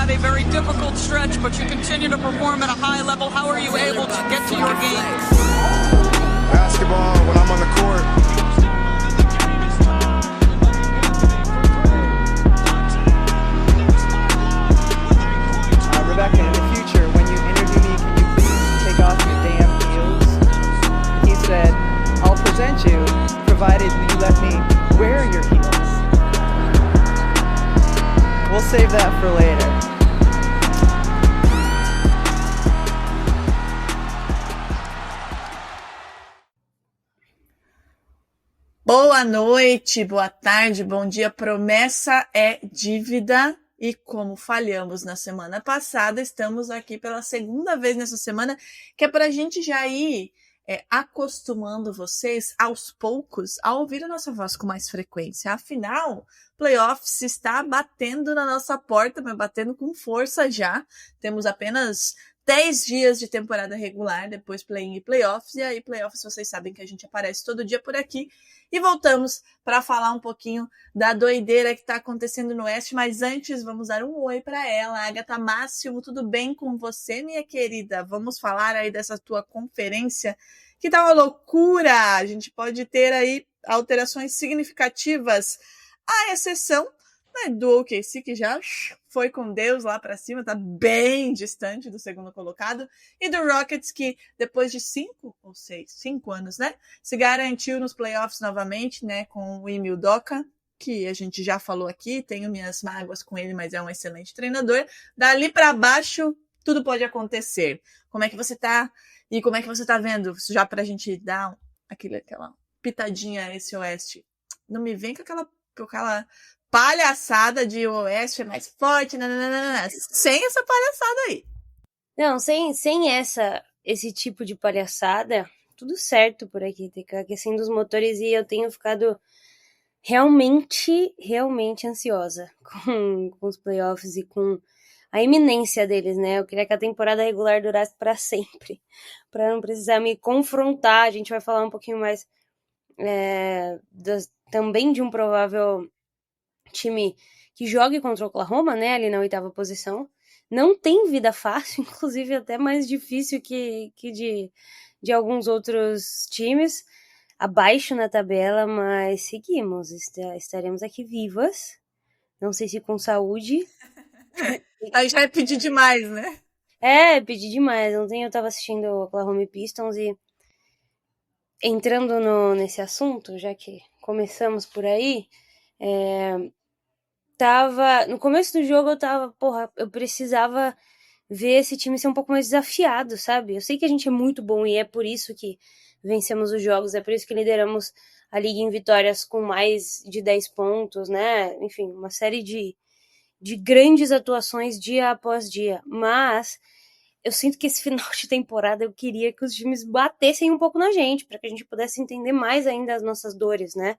had a very difficult stretch, but you continue to perform at a high level. How are you able to get to your game? Basketball, when I'm on the court. Rebecca, in the future, when you interview me, can you please take off your damn heels? He said, I'll present you, provided you let me wear your heels. We'll save that for later. Boa noite, boa tarde, bom dia. Promessa é dívida. E como falhamos na semana passada, estamos aqui pela segunda vez nessa semana, que é para a gente já ir acostumando vocês aos poucos a ouvir a nossa voz com mais frequência. Afinal, playoffs está batendo na nossa porta, mas batendo com força já. Temos apenas 10 dias de temporada regular, depois play-in e playoffs, e aí playoffs vocês sabem que a gente aparece todo dia por aqui. E voltamos para falar um pouquinho da doideira que está acontecendo no Oeste, mas antes vamos dar um oi para ela. Agatha Máximo, tudo bem com você, minha querida? Vamos falar aí dessa tua conferência, que tá uma loucura! A gente pode ter aí alterações significativas, à exceção do OKC, que já foi com Deus lá para cima, tá bem distante do segundo colocado, e do Rockets, que depois de 5 anos, né, se garantiu nos playoffs novamente, né, com o Ime Udoka, que a gente já falou aqui, tenho minhas mágoas com ele, mas é um excelente treinador. Dali para baixo, tudo pode acontecer. Como é que você tá? E como é que você tá vendo? Já pra gente dar aquela pitadinha a esse Oeste. Não me vem com aquela palhaçada de o Oeste é mais forte, nananana. Sem essa palhaçada aí. Não, sem esse tipo de palhaçada, tudo certo por aqui, tá aquecendo os motores e eu tenho ficado realmente ansiosa com os playoffs e com a iminência deles, né? Eu queria que a temporada regular durasse para sempre, para não precisar me confrontar. A gente vai falar um pouquinho mais também de um provável time que jogue contra o Oklahoma, né? Ali na 8ª posição. Não tem vida fácil, inclusive até mais difícil que de alguns outros times abaixo na tabela, mas seguimos, estaremos aqui vivas, não sei se com saúde. Aí já é pedir demais, né? Pedir demais. Ontem eu tava assistindo o Oklahoma Pistons e entrando nesse assunto, já que começamos por aí, no começo do jogo eu precisava ver esse time ser um pouco mais desafiado, sabe? Eu sei que a gente é muito bom e é por isso que vencemos os jogos, é por isso que lideramos a liga em vitórias com mais de 10 pontos, né? Enfim, uma série de grandes atuações dia após dia, mas eu sinto que esse final de temporada eu queria que os times batessem um pouco na gente, para que a gente pudesse entender mais ainda as nossas dores, né?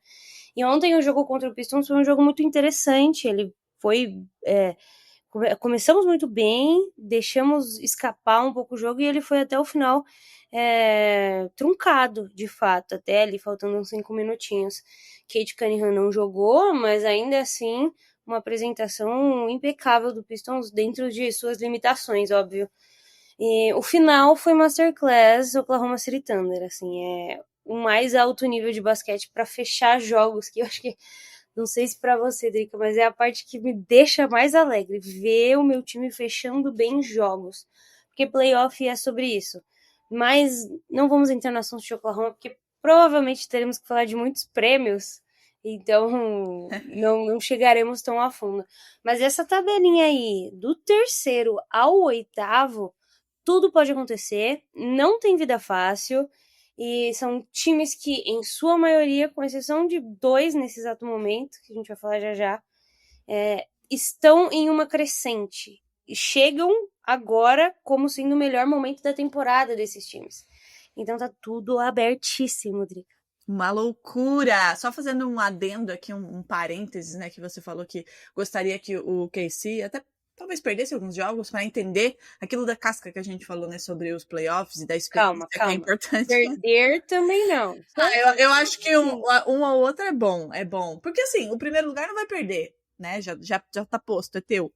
E ontem o jogo contra o Pistons foi um jogo muito interessante, ele foi... começamos muito bem, deixamos escapar um pouco o jogo e ele foi até o final truncado, de fato, até ali faltando uns 5 minutinhos. Cade Cunningham não jogou, mas ainda assim uma apresentação impecável do Pistons dentro de suas limitações, óbvio. E o final foi Masterclass Oklahoma City Thunder, assim, o mais alto nível de basquete para fechar jogos, que eu acho que, não sei se para você, Drica, mas é a parte que me deixa mais alegre, ver o meu time fechando bem jogos, porque playoff é sobre isso. Mas não vamos entrar no assunto de Oklahoma, porque provavelmente teremos que falar de muitos prêmios, então não chegaremos tão a fundo. Mas essa tabelinha aí, do 3º ao 8º, tudo pode acontecer, não tem vida fácil, e são times que, em sua maioria, com exceção de 2 nesse exato momento, que a gente vai falar já, estão em uma crescente, e chegam agora como sendo o melhor momento da temporada desses times. Então tá tudo abertíssimo, Drica. Uma loucura! Só fazendo um adendo aqui, um parênteses, né, que você falou que gostaria que o KC até talvez perdesse alguns jogos para entender aquilo da casca que a gente falou, né, sobre os playoffs e da experiência que é importante. Perder também não. Eu acho que um ou outro é bom. Porque assim, o primeiro lugar não vai perder, né, já tá posto, é teu.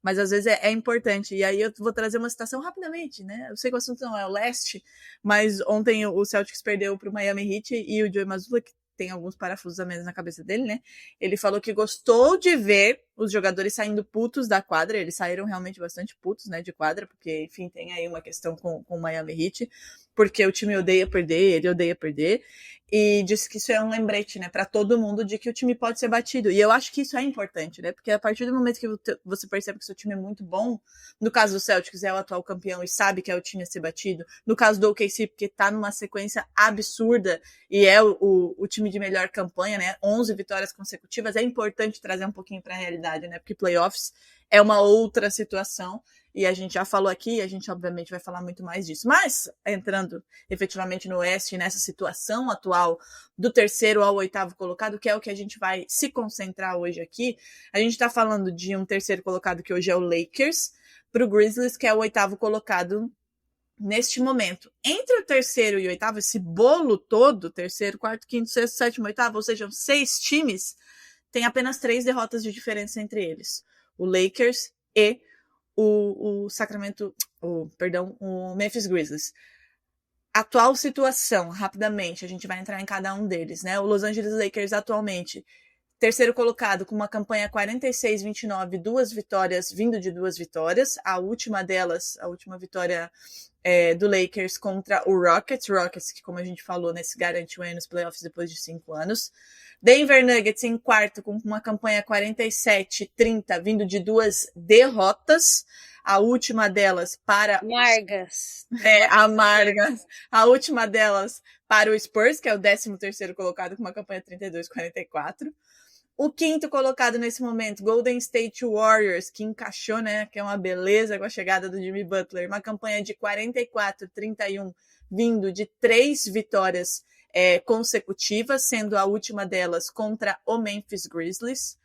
mas às vezes é importante. E aí eu vou trazer uma citação rapidamente, né? Eu sei que o assunto não é o leste, mas ontem o Celtics perdeu para o Miami Heat e o Joey Mazzulla, que tem alguns parafusos a menos na cabeça dele, né? Ele falou que gostou de ver os jogadores saindo putos da quadra. Eles saíram realmente bastante putos, né, de quadra, porque, enfim, tem aí uma questão com o Miami Heat, porque o time odeia perder, ele odeia perder. E disse que isso é um lembrete, né, para todo mundo de que o time pode ser batido. E eu acho que isso é importante, né, porque a partir do momento que você percebe que seu time é muito bom, no caso do Celtics é o atual campeão e sabe que é o time a ser batido, no caso do OKC, porque tá numa sequência absurda e é o time de melhor campanha, né, 11 vitórias consecutivas, é importante trazer um pouquinho para a realidade, né, porque playoffs é uma outra situação. E a gente já falou aqui, a gente obviamente vai falar muito mais disso. Mas, entrando efetivamente no Oeste, nessa situação atual do 3º ao 8º colocado, que é o que a gente vai se concentrar hoje aqui, a gente está falando de um 3º colocado que hoje é o Lakers, para o Grizzlies, que é o 8º colocado neste momento. Entre o 3º e o 8º, esse bolo todo, 3º, 4º, 5º, 6º, 7º, 8º, ou seja, 6 times, tem apenas 3 derrotas de diferença entre eles. O Lakers e o Memphis Grizzlies. Atual situação, rapidamente, a gente vai entrar em cada um deles, né? O Los Angeles Lakers atualmente, 3º colocado com uma campanha 46-29, 2 vitórias, vindo de 2 vitórias. A última delas, a última vitória do Lakers contra o Rockets, que como a gente falou, né, se garantiu aí nos playoffs depois de 5 anos. Denver Nuggets em 4º com uma campanha 47-30, vindo de 2 derrotas. A última delas para... Amargas. Amargas. A última delas para o Spurs, que é o 13º colocado com uma campanha 32-44. O 5º colocado nesse momento, Golden State Warriors, que encaixou, né, que é uma beleza com a chegada do Jimmy Butler, uma campanha de 44-31, vindo de 3 vitórias consecutivas, sendo a última delas contra o Memphis Grizzlies.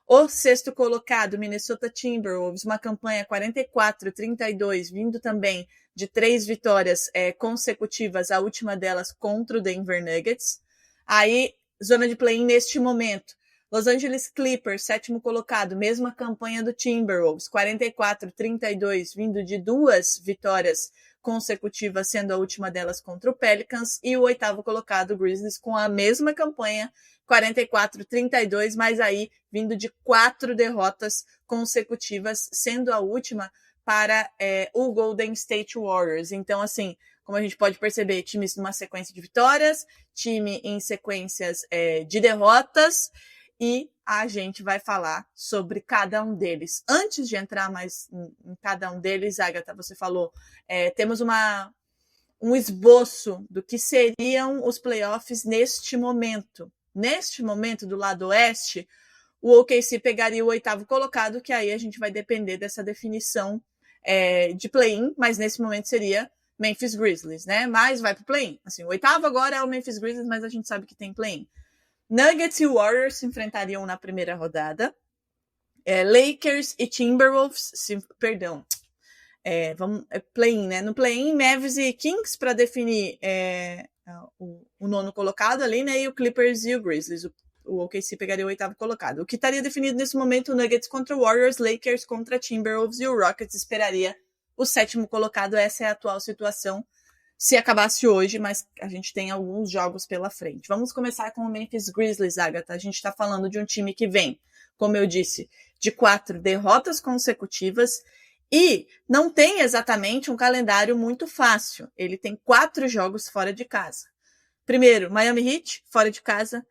O 6º colocado, Minnesota Timberwolves, uma campanha 44-32, vindo também de 3 vitórias consecutivas, a última delas contra o Denver Nuggets. Aí, zona de play-in neste momento, Los Angeles Clippers, 7º colocado, mesma campanha do Timberwolves, 44-32, vindo de 2 vitórias consecutivas, sendo a última delas contra o Pelicans, e o 8º colocado, Grizzlies, com a mesma campanha, 44-32, mas aí vindo de 4 derrotas consecutivas, sendo a última para o Golden State Warriors. Então, assim, como a gente pode perceber, times numa sequência de vitórias, time em sequências de derrotas, e a gente vai falar sobre cada um deles. Antes de entrar mais em cada um deles, Agatha, você falou, temos um esboço do que seriam os playoffs neste momento. Neste momento, do lado oeste, o OKC pegaria o 8º colocado, que aí a gente vai depender dessa definição de play-in, mas nesse momento seria Memphis Grizzlies, né? Mas vai pro play-in. Assim, o 8º agora é o Memphis Grizzlies, mas a gente sabe que tem play-in. Nuggets e Warriors se enfrentariam na primeira rodada. Lakers e Timberwolves, play-in, né? No play-in, Mavs e Kings para definir o 9º colocado ali, né? E o Clippers e o Grizzlies. O OKC pegaria o 8º colocado. O que estaria definido nesse momento, o Nuggets contra o Warriors, Lakers contra Timberwolves e o Rockets esperaria o 7º colocado. Essa é a atual situação se acabasse hoje, mas a gente tem alguns jogos pela frente. Vamos começar com o Memphis Grizzlies, Agatha. A gente está falando de um time que vem, como eu disse, de 4 derrotas consecutivas e não tem exatamente um calendário muito fácil. Ele tem 4 jogos fora de casa. Primeiro, Miami Heat, fora de casa.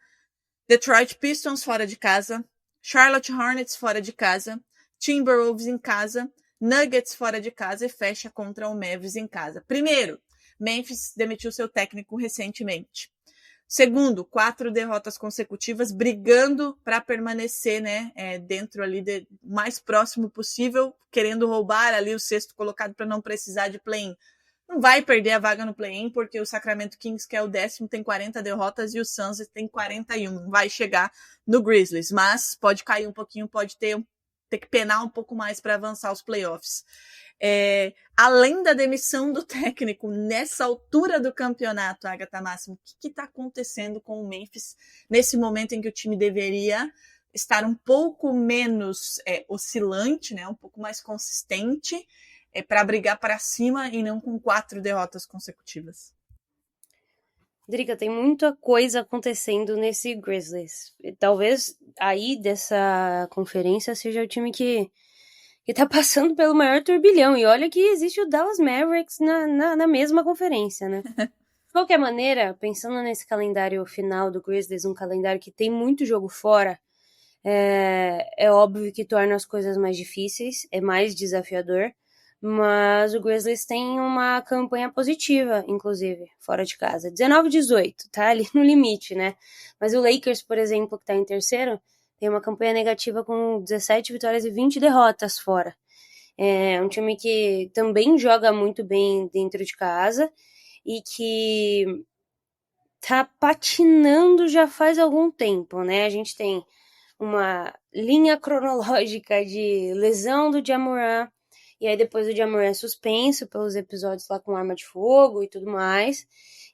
Detroit Pistons, fora de casa. Charlotte Hornets, fora de casa. Timberwolves em casa. Nuggets, fora de casa. E fecha contra o Mavs em casa. Primeiro, Memphis demitiu seu técnico recentemente. Segundo, 4 derrotas consecutivas, brigando para permanecer, né, dentro ali o mais próximo possível, querendo roubar ali o 6º colocado para não precisar de play-in. Não vai perder a vaga no play-in, porque o Sacramento Kings, que é o 10º, tem 40 derrotas e o Suns tem 41. Não vai chegar no Grizzlies, mas pode cair um pouquinho, pode ter que penar um pouco mais para avançar os playoffs. Além da demissão do técnico nessa altura do campeonato, Agatha Máximo, o que está acontecendo com o Memphis nesse momento em que o time deveria estar um pouco menos oscilante, né? Um pouco mais consistente para brigar para cima e não com 4 derrotas consecutivas? Drica, tem muita coisa acontecendo nesse Grizzlies. Talvez aí dessa conferência seja o time que tá passando pelo maior turbilhão. E olha que existe o Dallas Mavericks na mesma conferência, né? De qualquer maneira, pensando nesse calendário final do Grizzlies, um calendário que tem muito jogo fora, é óbvio que torna as coisas mais difíceis, é mais desafiador. Mas o Grizzlies tem uma campanha positiva, inclusive, fora de casa. 19-18, tá ali no limite, né? Mas o Lakers, por exemplo, que tá em terceiro, tem uma campanha negativa com 17 vitórias e 20 derrotas fora. É um time que também joga muito bem dentro de casa e que tá patinando já faz algum tempo, né? A gente tem uma linha cronológica de lesão do Ja Morant, e aí depois o Ja Morant é suspenso pelos episódios lá com arma de fogo e tudo mais.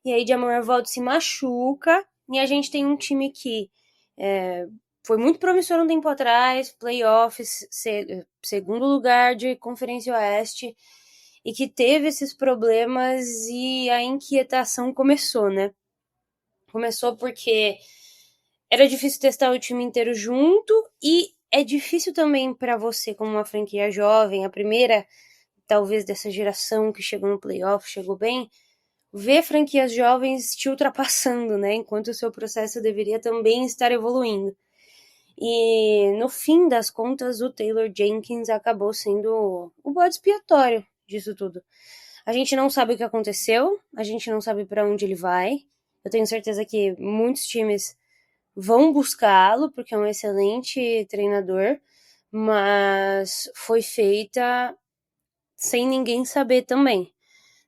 E aí Ja Morant volta e se machuca. E a gente tem um time que foi muito promissor um tempo atrás, playoffs, segundo lugar de Conferência Oeste, e que teve esses problemas e a inquietação começou, né? Começou porque era difícil testar o time inteiro junto e é difícil também para você, como uma franquia jovem, a primeira, talvez, dessa geração que chegou no playoff, chegou bem, ver franquias jovens te ultrapassando, né? Enquanto o seu processo deveria também estar evoluindo. E, no fim das contas, o Taylor Jenkins acabou sendo o bode expiatório disso tudo. A gente não sabe o que aconteceu, a gente não sabe para onde ele vai. Eu tenho certeza que muitos times vão buscá-lo, porque é um excelente treinador, mas foi feita sem ninguém saber também.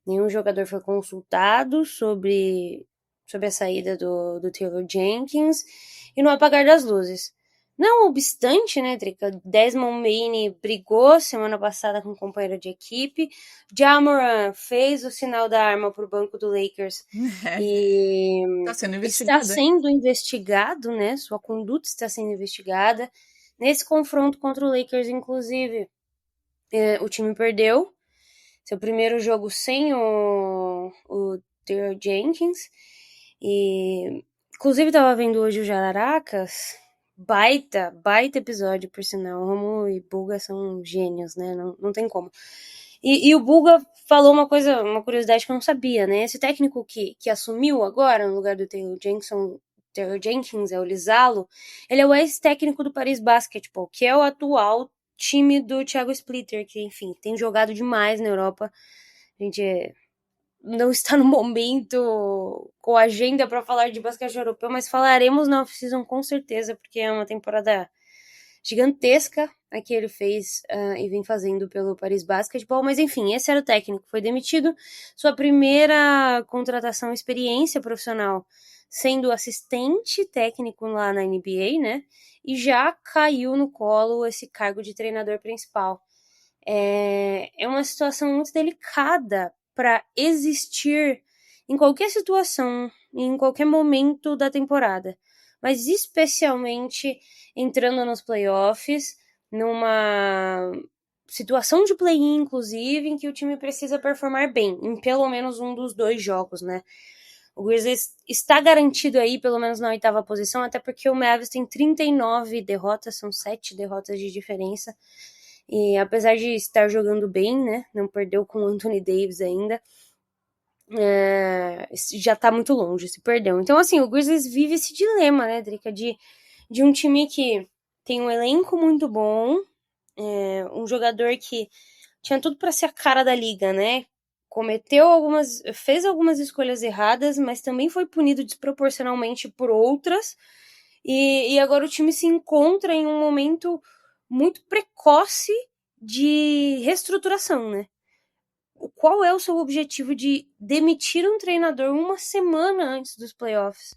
Nenhum jogador foi consultado sobre a saída do Taylor Jenkins e no apagar das luzes. Não obstante, né, Drica, Desmond Bane brigou semana passada com um companheiro de equipe, Ja Morant fez o sinal da arma pro banco do Lakers e está sendo investigado, né, sua conduta está sendo investigada. Nesse confronto contra o Lakers, inclusive, o time perdeu seu primeiro jogo sem o Taylor Jenkins, e inclusive estava vendo hoje o Jararacas. Baita episódio, por sinal. O Romulo e Bulga são gênios, né? Não tem como. E o Bulga falou uma curiosidade que eu não sabia, né? Esse técnico que assumiu agora no lugar do Taylor Jenkins, é o Lizalo, ele é o ex-técnico do Paris Basketball, que é o atual time do Thiago Splitter, que, enfim, tem jogado demais na Europa. A gente não está no momento com agenda para falar de basquete europeu, mas falaremos na off-season com certeza, porque é uma temporada gigantesca a que ele fez e vem fazendo pelo Paris Basketball. Mas enfim, esse era o técnico, foi demitido. Sua primeira contratação, experiência profissional, sendo assistente técnico lá na NBA, né? E já caiu no colo esse cargo de treinador principal. É uma situação muito delicada para existir em qualquer situação, em qualquer momento da temporada, mas especialmente entrando nos playoffs, numa situação de play-in, inclusive, em que o time precisa performar bem, em pelo menos um dos 2 jogos, né? O Grizzlies está garantido aí, pelo menos na 8ª posição, até porque o Mavericks tem 39 derrotas, são 7 derrotas de diferença. E apesar de estar jogando bem, né, não perdeu com o Anthony Davis ainda, já tá muito longe, se perdeu. Então, assim, o Grizzlies vive esse dilema, né, Drica, de um time que tem um elenco muito bom, um jogador que tinha tudo para ser a cara da liga, né, fez algumas escolhas erradas, mas também foi punido desproporcionalmente por outras, e agora o time se encontra em um momento muito precoce de reestruturação, né? Qual é o seu objetivo de demitir um treinador uma semana antes dos playoffs?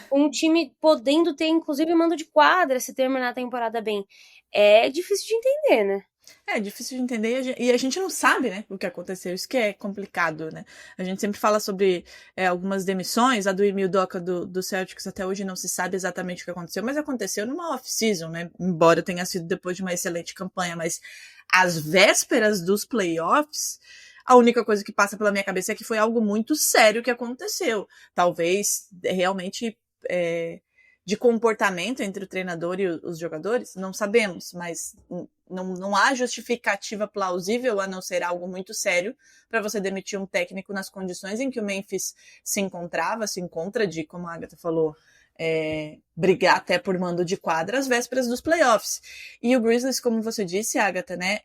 Com um time podendo ter, inclusive, mando de quadra se terminar a temporada bem. É difícil de entender, né? É difícil de entender e a gente não sabe, né, o que aconteceu. Isso que é complicado, né? A gente sempre fala sobre algumas demissões, a do Ime Udoka do Celtics até hoje não se sabe exatamente o que aconteceu, mas aconteceu numa off-season, né? Embora tenha sido depois de uma excelente campanha, mas às vésperas dos playoffs, a única coisa que passa pela minha cabeça é que foi algo muito sério que aconteceu. Talvez realmente de comportamento entre o treinador e os jogadores, não sabemos, mas não há justificativa plausível a não ser algo muito sério para você demitir um técnico nas condições em que o Memphis se encontra de, como a Agatha falou, brigar até por mando de quadra às vésperas dos playoffs. E o Grizzlies, como você disse, Agatha, né,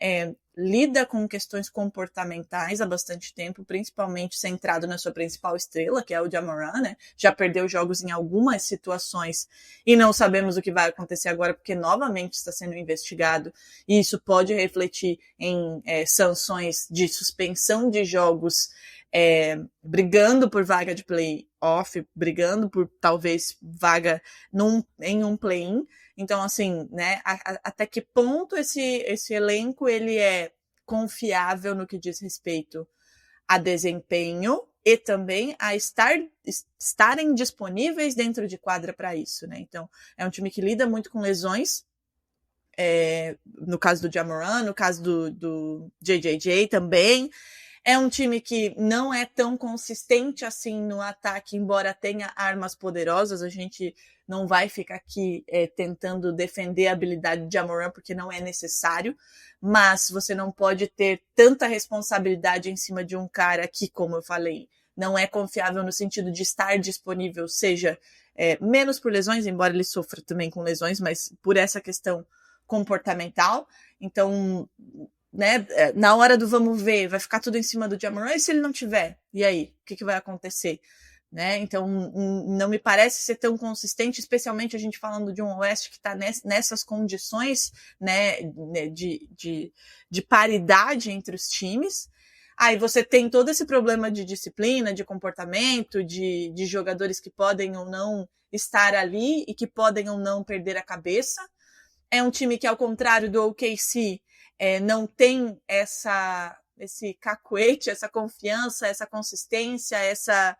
lida com questões comportamentais há bastante tempo, principalmente centrado na sua principal estrela, que é o Ja Morant, né? Já perdeu jogos em algumas situações e não sabemos o que vai acontecer agora, porque novamente está sendo investigado, e isso pode refletir em sanções de suspensão de jogos, brigando por vaga de play-off, brigando por talvez vaga em um play-in. Então, assim, né, até que ponto esse elenco ele é confiável no que diz respeito a desempenho e também a estarem disponíveis dentro de quadra para isso, né? Então, é um time que lida muito com lesões, no caso do Ja Morant, no caso do JJJ também. É um time que não é tão consistente assim no ataque, embora tenha armas poderosas. A gente não vai ficar aqui tentando defender a habilidade de Ja Morant, porque não é necessário, mas você não pode ter tanta responsabilidade em cima de um cara que, como eu falei, não é confiável no sentido de estar disponível, seja menos por lesões, embora ele sofra também com lesões, mas por essa questão comportamental. Então, né, na hora do vamos ver, vai ficar tudo em cima do Ja Morant, e se ele não tiver? E aí? O que vai acontecer? Né? Então, não me parece ser tão consistente, especialmente a gente falando de um Oeste que está nessas condições, né, de paridade entre os times. Aí você tem todo esse problema de disciplina, de comportamento, de jogadores que podem ou não estar ali e que podem ou não perder a cabeça. É um time que, ao contrário do OKC, não tem esse cacuete, essa confiança, essa consistência, essa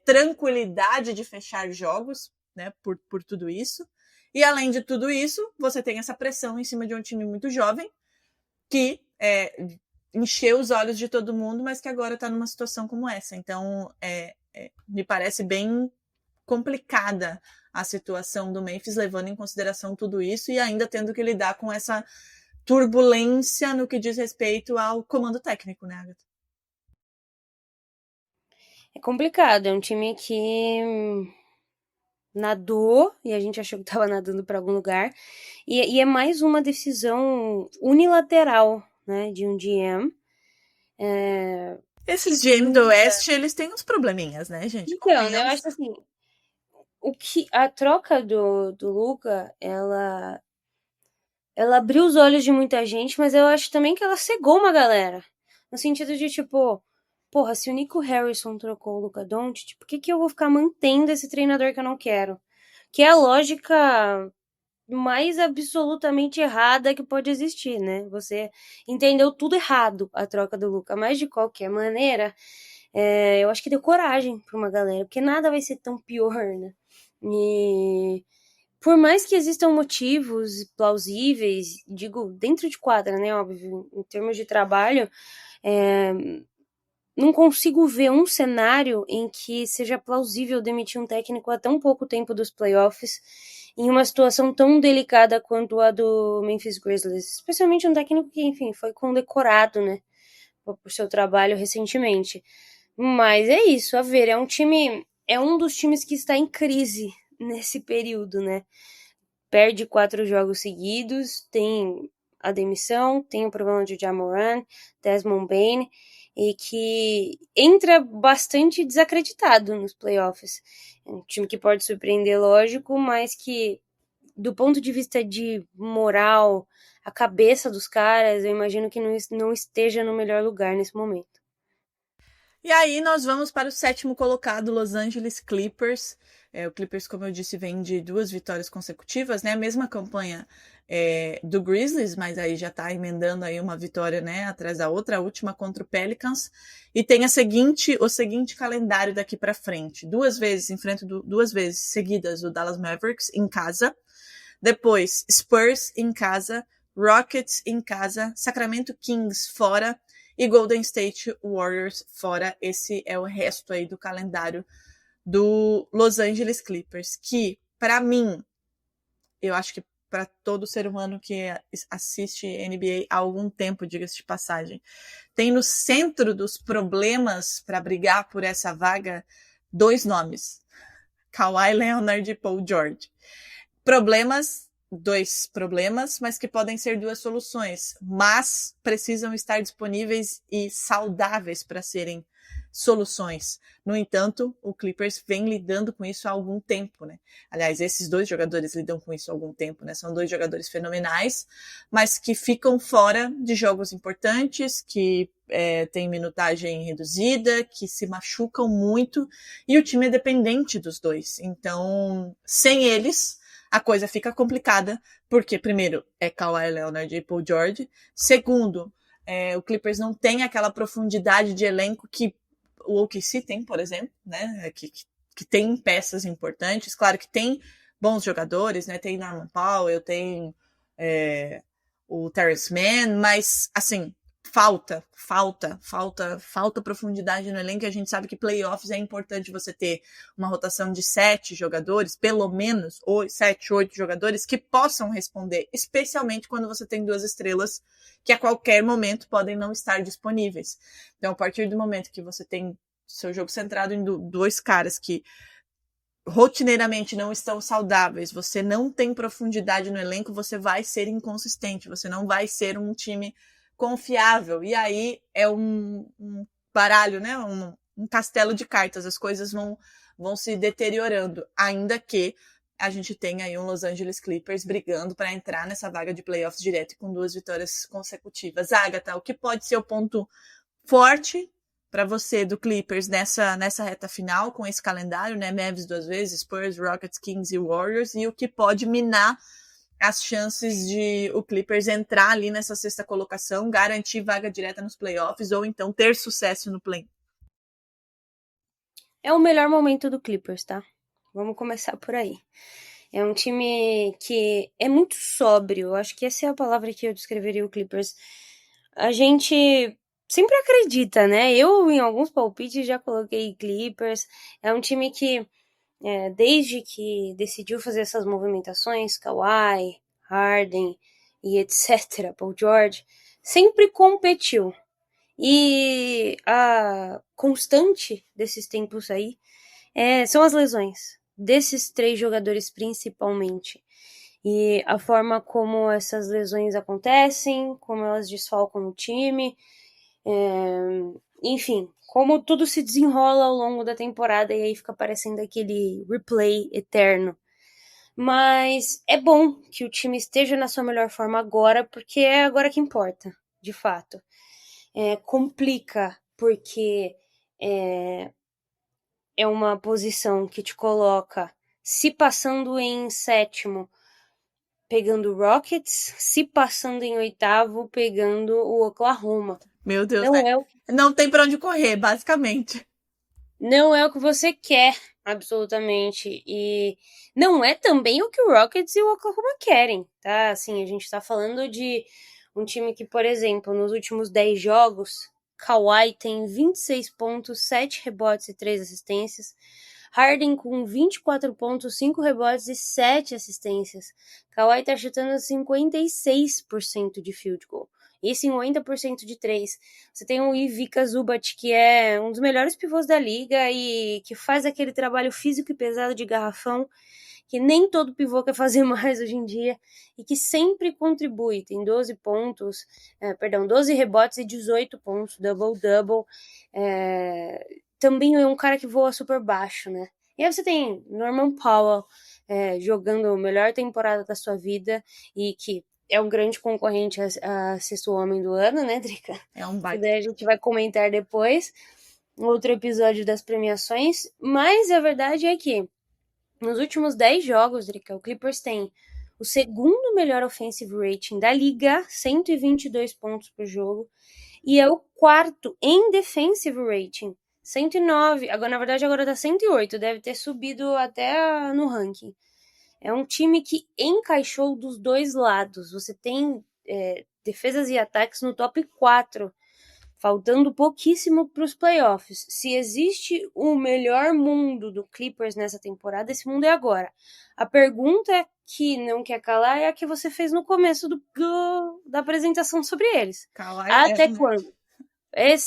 tranquilidade de fechar jogos, né, por tudo isso. E, além de tudo isso, você tem essa pressão em cima de um time muito jovem que encheu os olhos de todo mundo, mas que agora está numa situação como essa. Então, me parece bem complicada a situação do Memphis, levando em consideração tudo isso e ainda tendo que lidar com essa turbulência no que diz respeito ao comando técnico, né, Agatha? É complicado, é um time que nadou e a gente achou que estava nadando para algum lugar, e é mais uma decisão unilateral, né, de um GM. Esses GM do Oeste, eles têm uns probleminhas, né, gente? Então, né, eu acho assim, a troca do Luka, ela abriu os olhos de muita gente, mas eu acho também que ela cegou uma galera. No sentido de, tipo, porra, se o Nico Harrison trocou o Luka Doncic, por que eu vou ficar mantendo esse treinador que eu não quero? Que é a lógica mais absolutamente errada que pode existir, né? Você entendeu tudo errado a troca do Luka, mas de qualquer maneira, eu acho que deu coragem pra uma galera, porque nada vai ser tão pior, né? E por mais que existam motivos plausíveis, digo, dentro de quadra, né, óbvio, em termos de trabalho, não consigo ver um cenário em que seja plausível demitir um técnico há tão pouco tempo dos playoffs, em uma situação tão delicada quanto a do Memphis Grizzlies, especialmente um técnico que, enfim, foi condecorado, né, por seu trabalho recentemente. Mas é isso, a ver, é um dos times que está em crise nesse período, né? Perde 4 jogos seguidos, tem a demissão, tem o problema de Ja Morant, Desmond Bane, e que entra bastante desacreditado nos playoffs. É um time que pode surpreender, lógico, mas que, do ponto de vista de moral, a cabeça dos caras, eu imagino que não esteja no melhor lugar nesse momento. E aí nós vamos para o 7º colocado, Los Angeles Clippers. O Clippers, como eu disse, vem de 2 vitórias consecutivas, né? A mesma campanha do Grizzlies, mas aí já tá emendando aí uma vitória, né, atrás da outra, a última contra o Pelicans, e tem o seguinte calendário daqui para frente. Enfrenta duas vezes seguidas o Dallas Mavericks em casa, depois Spurs em casa, Rockets em casa, Sacramento Kings fora e Golden State Warriors fora. Esse é o resto aí do calendário do Los Angeles Clippers, que, para mim, eu acho que para todo ser humano que assiste NBA há algum tempo, diga-se de passagem, tem no centro dos problemas para brigar por essa vaga 2 nomes: Kawhi Leonard e Paul George. 2 problemas, mas que podem ser 2 soluções, mas precisam estar disponíveis e saudáveis para serem soluções. No entanto, o Clippers vem lidando com isso há algum tempo, né? Aliás, esses 2 jogadores lidam com isso há algum tempo, né? São 2 jogadores fenomenais, mas que ficam fora de jogos importantes, que têm minutagem reduzida, que se machucam muito, e o time é dependente dos 2. Então, sem eles, a coisa fica complicada, porque, primeiro, é Kawhi Leonard e Paul George. Segundo, o Clippers não tem aquela profundidade de elenco que o OKC tem, por exemplo, né? Que tem peças importantes. Claro que tem bons jogadores, né? Tem Norman Powell, tem o Terrence Mann, mas, assim, falta profundidade no elenco. A gente sabe que playoffs é importante você ter uma rotação de 7 jogadores, pelo menos 7, 8 jogadores que possam responder, especialmente quando você tem 2 estrelas que a qualquer momento podem não estar disponíveis. Então, a partir do momento que você tem seu jogo centrado em 2 caras que rotineiramente não estão saudáveis, você não tem profundidade no elenco, você vai ser inconsistente, você não vai ser um time confiável, e aí é um baralho, né? Um castelo de cartas, as coisas vão se deteriorando, ainda que a gente tenha aí um Los Angeles Clippers brigando para entrar nessa vaga de playoffs direto com 2 vitórias consecutivas. Agatha, o que pode ser o ponto forte para você do Clippers nessa reta final, com esse calendário, né? Mavs 2 vezes, Spurs, Rockets, Kings e Warriors, e o que pode minar as chances de o Clippers entrar ali nessa 6ª colocação, garantir vaga direta nos playoffs ou então ter sucesso no play. É o melhor momento do Clippers, tá? Vamos começar por aí. É um time que é muito sóbrio. Eu acho que essa é a palavra que eu descreveria o Clippers. A gente sempre acredita, né? Eu, em alguns palpites, já coloquei Clippers. É um time que, desde que decidiu fazer essas movimentações, Kawhi, Harden e etc., Paul George, sempre competiu. E a constante desses tempos aí são as lesões, desses 3 jogadores principalmente. E a forma como essas lesões acontecem, como elas desfalcam o time, enfim, como tudo se desenrola ao longo da temporada e aí fica parecendo aquele replay eterno. Mas é bom que o time esteja na sua melhor forma agora, porque é agora que importa, de fato. Complica, porque é uma posição que te coloca se passando em 7º, pegando o Rockets, se passando em 8º, pegando o Oklahoma. Meu Deus, não tem pra onde correr, basicamente. Não é o que você quer, absolutamente. E não é também o que o Rockets e o Oklahoma querem, tá? Assim, a gente tá falando de um time que, por exemplo, nos últimos 10 jogos, Kawhi tem 26 pontos, 7 rebotes e 3 assistências. Harden com 24 pontos, 5 rebotes e 7 assistências. Kawhi tá chutando 56% de field goal e 50% de 3. Você tem o Ivica Zubac, que é um dos melhores pivôs da liga e que faz aquele trabalho físico e pesado de garrafão que nem todo pivô quer fazer mais hoje em dia e que sempre contribui. Tem 12 rebotes e 18 pontos, double-double. Também é um cara que voa super baixo, né? E aí você tem Norman Powell jogando a melhor temporada da sua vida e que é um grande concorrente a sexto homem do ano, né, Drica? É um baita. Que daí a gente vai comentar depois, outro episódio das premiações. Mas a verdade é que nos últimos 10 jogos, Drica, o Clippers tem o o segundo melhor offensive rating da liga, 122 pontos por jogo, e é o quarto em defensive rating, 109, agora na verdade agora tá 108, deve ter subido até no ranking. É um time que encaixou dos dois lados, você tem defesas e ataques no top 4, faltando pouquíssimo para os playoffs. Se existe o melhor mundo do Clippers nessa temporada, esse mundo é agora. A pergunta que não quer calar é a que você fez no começo da apresentação sobre eles. Até quando?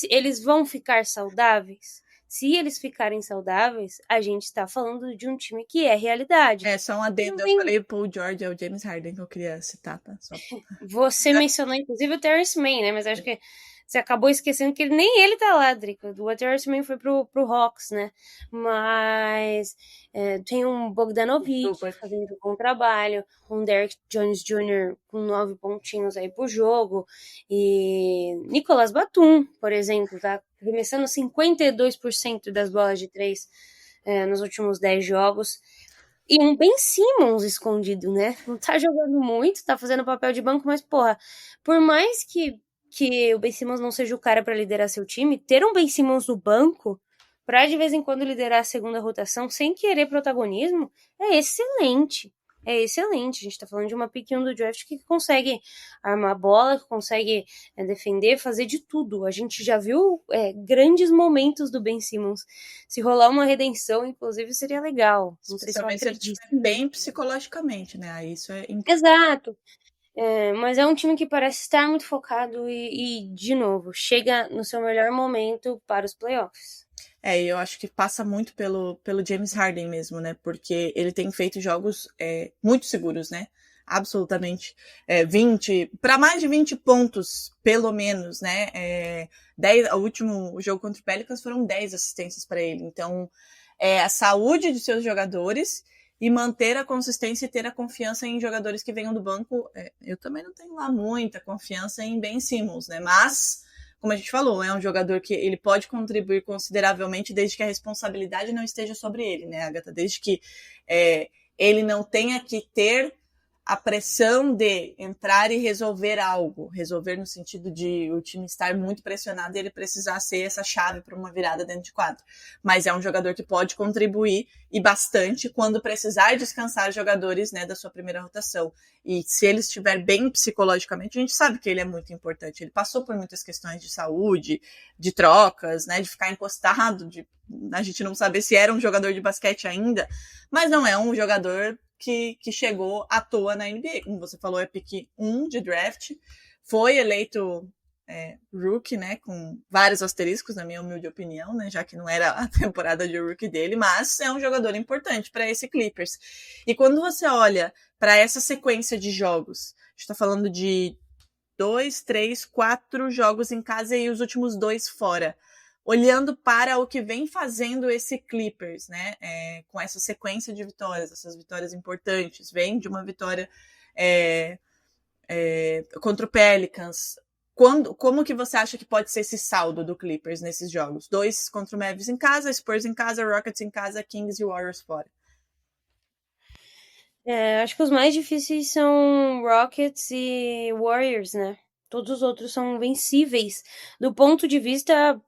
Eles vão ficar saudáveis? Se eles ficarem saudáveis, a gente está falando de um time que é realidade. Só um adendo. Eu falei Paul George, é o James Harden que eu queria citar, tá? Você mencionou, inclusive, o Terrence Mann, né? Mas acho que você acabou esquecendo que nem ele tá lá, Drica. O Terrence Mann foi pro Hawks, né? Mas tem um Bogdanovic fazendo um bom trabalho, um Derrick Jones Jr. com 9 pontinhos aí pro jogo, e Nicolas Batum, por exemplo, tá arremessando 52% das bolas de 3 nos últimos 10 jogos. E um Ben Simmons escondido, né? Não tá jogando muito, tá fazendo papel de banco, mas, porra, por mais que o Ben Simmons não seja o cara pra liderar seu time, ter um Ben Simmons no banco pra de vez em quando liderar a segunda rotação sem querer protagonismo é excelente. É excelente. A gente tá falando de uma pick 1 do draft que consegue armar a bola, que consegue defender, fazer de tudo. A gente já viu grandes momentos do Ben Simmons. Se rolar uma redenção, inclusive, seria legal. Não sei se eu acredito. Bem psicologicamente, né? Isso é incrível. Exato. Mas é um time que parece estar muito focado e, de novo, chega no seu melhor momento para os playoffs. Eu acho que passa muito pelo James Harden mesmo, né? Porque ele tem feito jogos muito seguros, né? Absolutamente. 20, para mais de 20 pontos, pelo menos, né? O último jogo contra o Pelicans foram 10 assistências para ele. Então, a saúde de seus jogadores e manter a consistência e ter a confiança em jogadores que venham do banco. Eu também não tenho lá muita confiança em Ben Simmons, né? Mas, como a gente falou, é um jogador que ele pode contribuir consideravelmente desde que a responsabilidade não esteja sobre ele, né, Agatha? Desde que ele não tenha que ter a pressão de entrar e resolver algo. Resolver no sentido de o time estar muito pressionado e ele precisar ser essa chave para uma virada dentro de quadro. Mas é um jogador que pode contribuir e bastante quando precisar descansar jogadores, né, da sua primeira rotação. E se ele estiver bem psicologicamente, a gente sabe que ele é muito importante. Ele passou por muitas questões de saúde, de trocas, né, de ficar encostado, a gente não saber se era um jogador de basquete ainda, mas não é um jogador que chegou à toa na NBA. Como você falou, é pick 1 de draft, foi eleito rookie, né, com vários asteriscos, na minha humilde opinião, né, já que não era a temporada de rookie dele, mas é um jogador importante para esse Clippers. E quando você olha para essa sequência de jogos, a gente está falando de 2, 3, 4 jogos em casa e os últimos 2 fora, olhando para o que vem fazendo esse Clippers, né, com essa sequência de vitórias, essas vitórias importantes, vem de uma vitória contra o Pelicans. Como que você acha que pode ser esse saldo do Clippers nesses jogos? 2 contra o Mavericks em casa, Spurs em casa, Rockets em casa, Kings e Warriors fora. Acho que os mais difíceis são Rockets e Warriors, né? Todos os outros são vencíveis do ponto de vista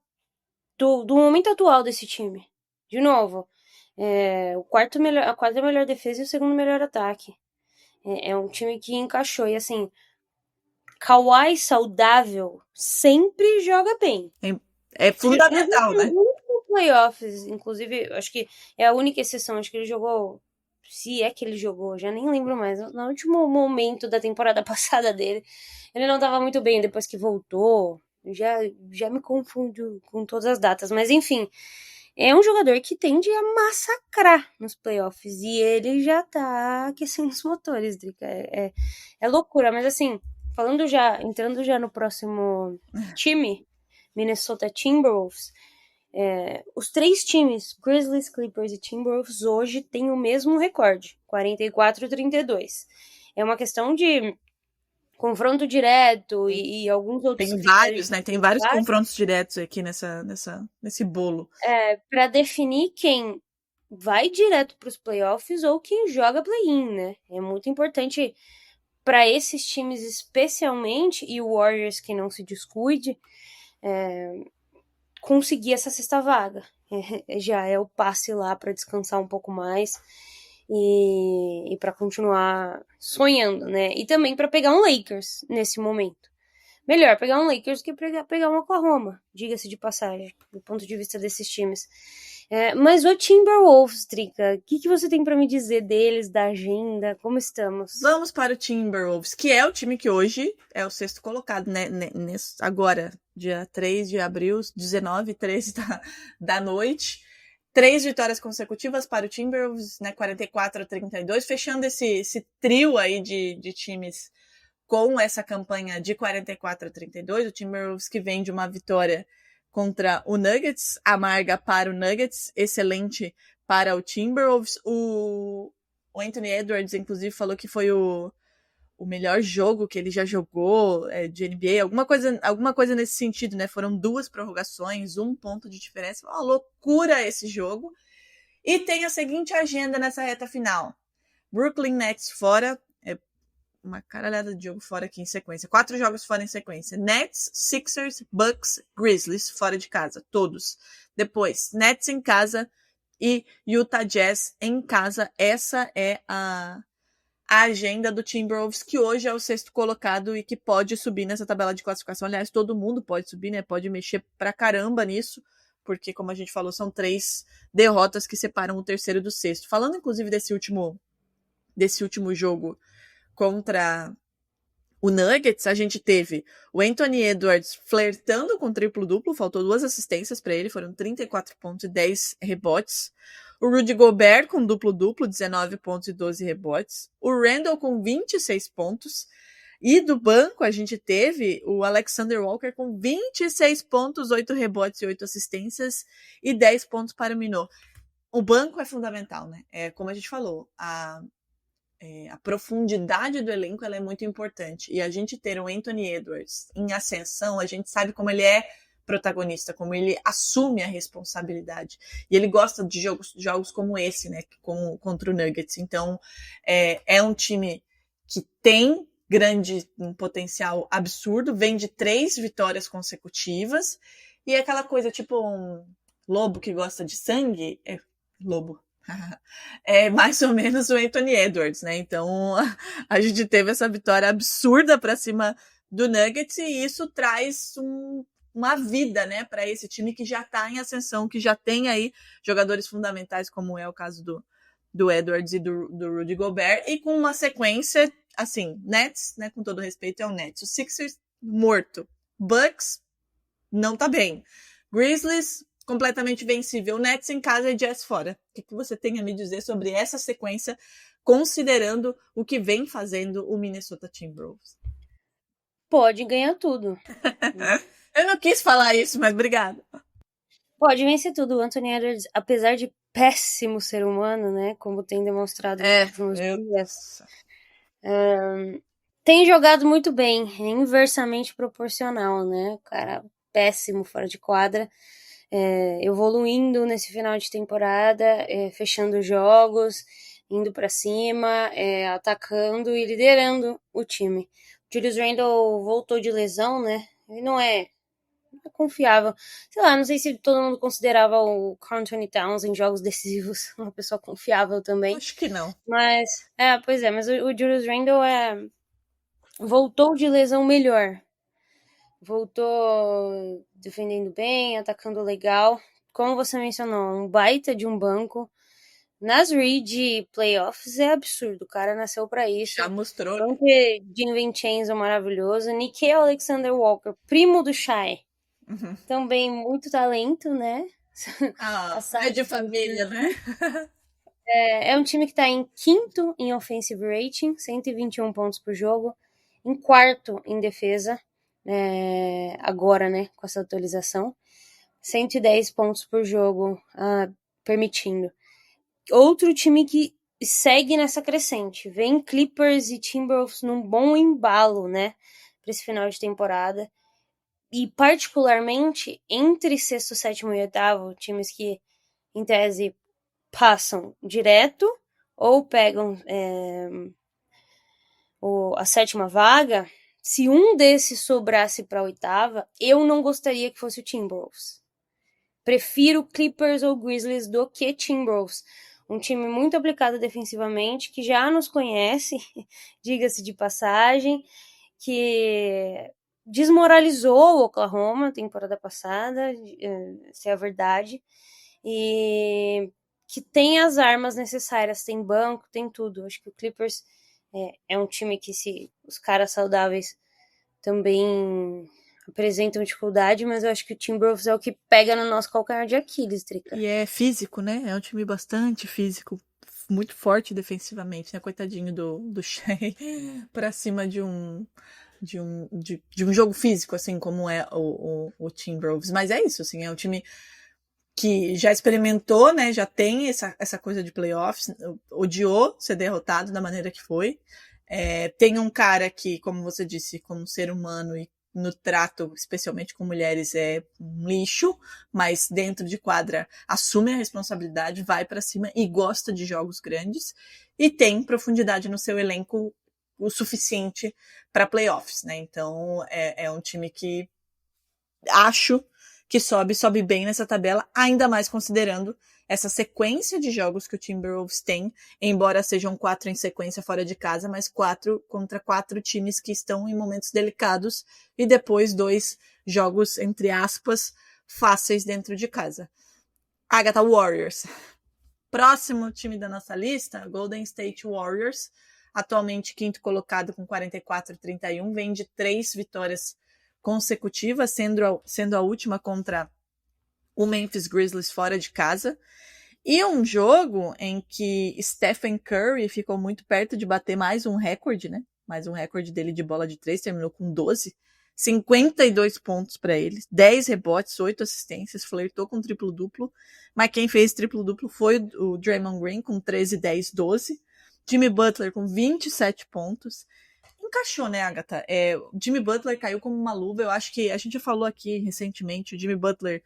do momento atual desse time. De novo, a quarta melhor defesa e o segundo melhor ataque. É um time que encaixou. E assim, Kawhi saudável sempre joga bem. É fundamental, né? No playoffs, inclusive, acho que é a única exceção. Acho que ele jogou, se é que ele jogou, já nem lembro mais. No último momento da temporada passada dele, ele não estava muito bem depois que voltou. Já me confundo com todas as datas, mas enfim, é um jogador que tende a massacrar nos playoffs e ele já tá aquecendo os motores, Drica. É loucura, mas assim, entrando já no próximo time, Minnesota Timberwolves, os 3 times, Grizzlies, Clippers e Timberwolves, hoje têm o mesmo recorde, 44-32. É uma questão de confronto direto e alguns outros... Tem vários, né? Tem vários confrontos diretos aqui nesse bolo. Para definir quem vai direto para os playoffs ou quem joga play-in, né? É muito importante para esses times especialmente, e o Warriors que não se descuide, conseguir essa sexta vaga. Já é o passe lá para descansar um pouco mais e para continuar sonhando, né? E também para pegar um Lakers nesse momento. Melhor pegar um Lakers que pegar um Oklahoma, diga-se de passagem, do ponto de vista desses times. Mas o Timberwolves, Drica, o que você tem para me dizer deles, da agenda, como estamos? Vamos para o Timberwolves, que é o time que hoje é o sexto colocado, né? Agora, dia 3 de abril, 19h13 da noite. 3 vitórias consecutivas para o Timberwolves, né? 44-32, fechando esse trio aí de times com essa campanha de 44-32. O Timberwolves que vem de uma vitória contra o Nuggets, amarga para o Nuggets, excelente para o Timberwolves. O Anthony Edwards, inclusive, falou que foi o melhor jogo que ele já jogou de NBA, alguma coisa nesse sentido, né? Foram 2 prorrogações, 1 ponto de diferença. Uma loucura esse jogo. E tem a seguinte agenda nessa reta final. Brooklyn Nets fora, uma caralhada de jogo fora aqui em sequência. 4 jogos fora em sequência. Nets, Sixers, Bucks, Grizzlies fora de casa. Todos. Depois, Nets em casa e Utah Jazz em casa. Essa é a agenda do Timberwolves, que hoje é o sexto colocado e que pode subir nessa tabela de classificação. Aliás, todo mundo pode subir, né? Pode mexer pra caramba nisso, porque, como a gente falou, são 3 derrotas que separam o terceiro do sexto. Falando, inclusive, desse último jogo contra o Nuggets, a gente teve o Anthony Edwards flertando com triplo-duplo, faltou 2 assistências para ele, foram 34 pontos e 10 rebotes. O Rudy Gobert com duplo-duplo, 19 pontos e 12 rebotes. O Randle com 26 pontos. E do banco a gente teve o Alexander Walker com 26 pontos, 8 rebotes e 8 assistências e 10 pontos para o Minot. O banco é fundamental, né? Como a gente falou, a profundidade do elenco ela é muito importante. E a gente ter o Anthony Edwards em ascensão, a gente sabe como ele é protagonista, como ele assume a responsabilidade. E ele gosta de jogos como esse, né? Contra o Nuggets. Então, é um time que tem um potencial absurdo, vem de 3 vitórias consecutivas. E é aquela coisa, tipo um lobo que gosta de sangue. Lobo. É mais ou menos o Anthony Edwards, né? Então, a gente teve essa vitória absurda para cima do Nuggets e isso traz uma vida, né, para esse time que já está em ascensão, que já tem aí jogadores fundamentais, como é o caso do Edwards e do Rudy Gobert, e com uma sequência, assim, Nets, né, com todo respeito, é o Nets. O Sixers, morto. Bucks, não tá bem. Grizzlies, completamente vencível. Nets em casa e Jazz fora. O que você tem a me dizer sobre essa sequência, considerando o que vem fazendo o Minnesota Timberwolves? Pode ganhar tudo. Eu não quis falar isso, mas obrigada. Pode vencer tudo. O Anthony Edwards, apesar de péssimo ser humano, né, como tem demonstrado nos dias, tem jogado muito bem, inversamente proporcional, né, cara, péssimo fora de quadra. Evoluindo nesse final de temporada, fechando jogos, indo para cima, atacando e liderando o time. O Julius Randle voltou de lesão, né? Ele não é confiável. Sei lá, não sei se todo mundo considerava o Karl Anthony Towns em jogos decisivos uma pessoa confiável também. Acho que não. Mas, mas o Julius Randle voltou de lesão melhor. Voltou defendendo bem, atacando legal. Como você mencionou, um baita de um banco. Nas Reed Playoffs é absurdo, o cara nasceu pra isso. Já mostrou. Jim Vincenzo maravilhoso. Nickeil Alexander Walker, primo do Shai. Uhum. Também muito talento, né? É de família, né? É um time que tá em 5º em offensive rating, 121 pontos por jogo. Em 4º em defesa. Agora, né, com essa atualização, 110 pontos por jogo permitindo. Outro time que segue nessa crescente, vem Clippers e Timberwolves num bom embalo, né, para esse final de temporada, e particularmente entre 6º, 7º e 8º, times que, em tese, passam direto ou pegam a 7ª vaga. Se um desses sobrasse para a 8ª, eu não gostaria que fosse o Timberwolves. Prefiro Clippers ou Grizzlies do que Timberwolves. Um time muito aplicado defensivamente, que já nos conhece, diga-se de passagem, que desmoralizou o Oklahoma na temporada passada, essa é a verdade, e que tem as armas necessárias, tem banco, tem tudo. Acho que o Clippers é um time que, se os caras saudáveis também apresentam dificuldade, mas eu acho que o Timberwolves é o que pega no nosso calcanhar de Aquiles, Drica. E é físico, né? É um time bastante físico, muito forte defensivamente, né? Coitadinho do Shai, pra cima de um jogo físico, assim, como é o Timberwolves. Mas é isso, assim, é um time que já experimentou, né? Já tem essa coisa de playoffs, odiou ser derrotado da maneira que foi. Tem um cara que, como você disse, como ser humano e no trato, especialmente com mulheres, é um lixo, mas dentro de quadra assume a responsabilidade, vai pra cima e gosta de jogos grandes, e tem profundidade no seu elenco o suficiente para playoffs, né? Então é um time que acho que sobe bem nessa tabela, ainda mais considerando essa sequência de jogos que o Timberwolves tem, embora sejam 4 em sequência fora de casa, mas 4 contra 4 times que estão em momentos delicados, e depois 2 jogos, entre aspas, fáceis dentro de casa. Agatha, Warriors. Próximo time da nossa lista, Golden State Warriors, atualmente 5º colocado com 44-31, vem de 3 vitórias consecutivas, sendo a última contra o Memphis Grizzlies fora de casa, e um jogo em que Stephen Curry ficou muito perto de bater mais um recorde, né? Mais um recorde dele de bola de 3, terminou com 12, 52 pontos para ele, 10 rebotes, 8 assistências, flertou com triplo-duplo, mas quem fez triplo-duplo foi o Draymond Green com 13, 10, 12, Jimmy Butler com 27 pontos, encaixou, né, Agatha? Jimmy Butler caiu como uma luva. Eu acho que a gente já falou aqui recentemente, o Jimmy Butler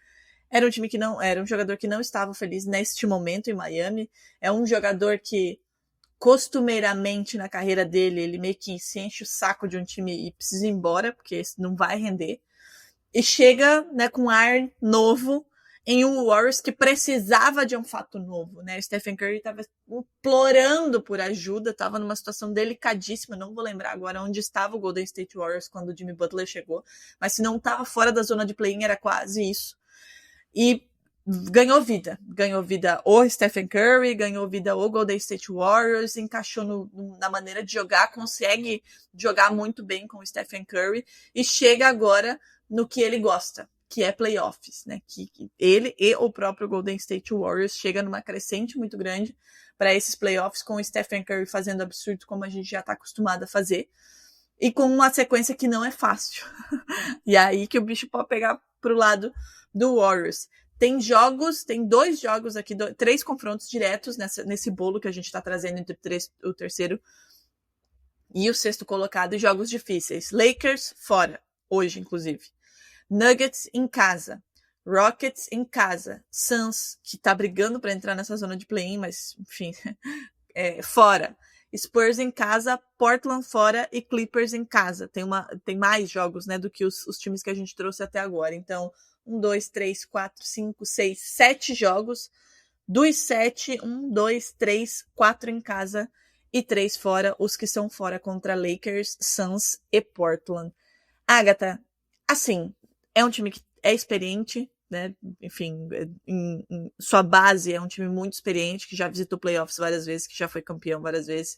era um jogador que não estava feliz neste momento em Miami. É um jogador que costumeiramente na carreira dele, ele meio que se enche o saco de um time e precisa ir embora, porque não vai render. E chega, né, com ar novo em um Warriors que precisava de um fato novo, né? O Stephen Curry estava implorando por ajuda, estava numa situação delicadíssima, não vou lembrar agora onde estava o Golden State Warriors quando o Jimmy Butler chegou, mas se não estava fora da zona de play-in era quase isso. E ganhou vida o Stephen Curry, ganhou vida o Golden State Warriors, encaixou na maneira de jogar, consegue jogar muito bem com o Stephen Curry e chega agora no que ele gosta, que é playoffs, né? Que ele e o próprio Golden State Warriors chega numa crescente muito grande para esses playoffs, com o Stephen Curry fazendo absurdo como a gente já está acostumado a fazer, e com uma sequência que não é fácil. E aí que o bicho pode pegar pro lado do Warriors. Tem 2 jogos aqui, 3 confrontos diretos nesse bolo que a gente está trazendo entre o terceiro e o 6º colocado, e jogos difíceis. Lakers fora, hoje inclusive. Nuggets em casa. Rockets em casa. Suns, que tá brigando para entrar nessa zona de play-in, mas enfim, fora. Spurs em casa, Portland fora e Clippers em casa. Tem mais jogos, né, do que os times que a gente trouxe até agora. Então, 1, 2, 3, 4, 5, 6, 7 jogos. Dos 7, 1, 2, 3, 4 em casa e 3 fora. Os que são fora contra Lakers, Suns e Portland. Agatha, assim, é um time que é experiente, né? Enfim, em sua base é um time muito experiente, que já visitou playoffs várias vezes, que já foi campeão várias vezes,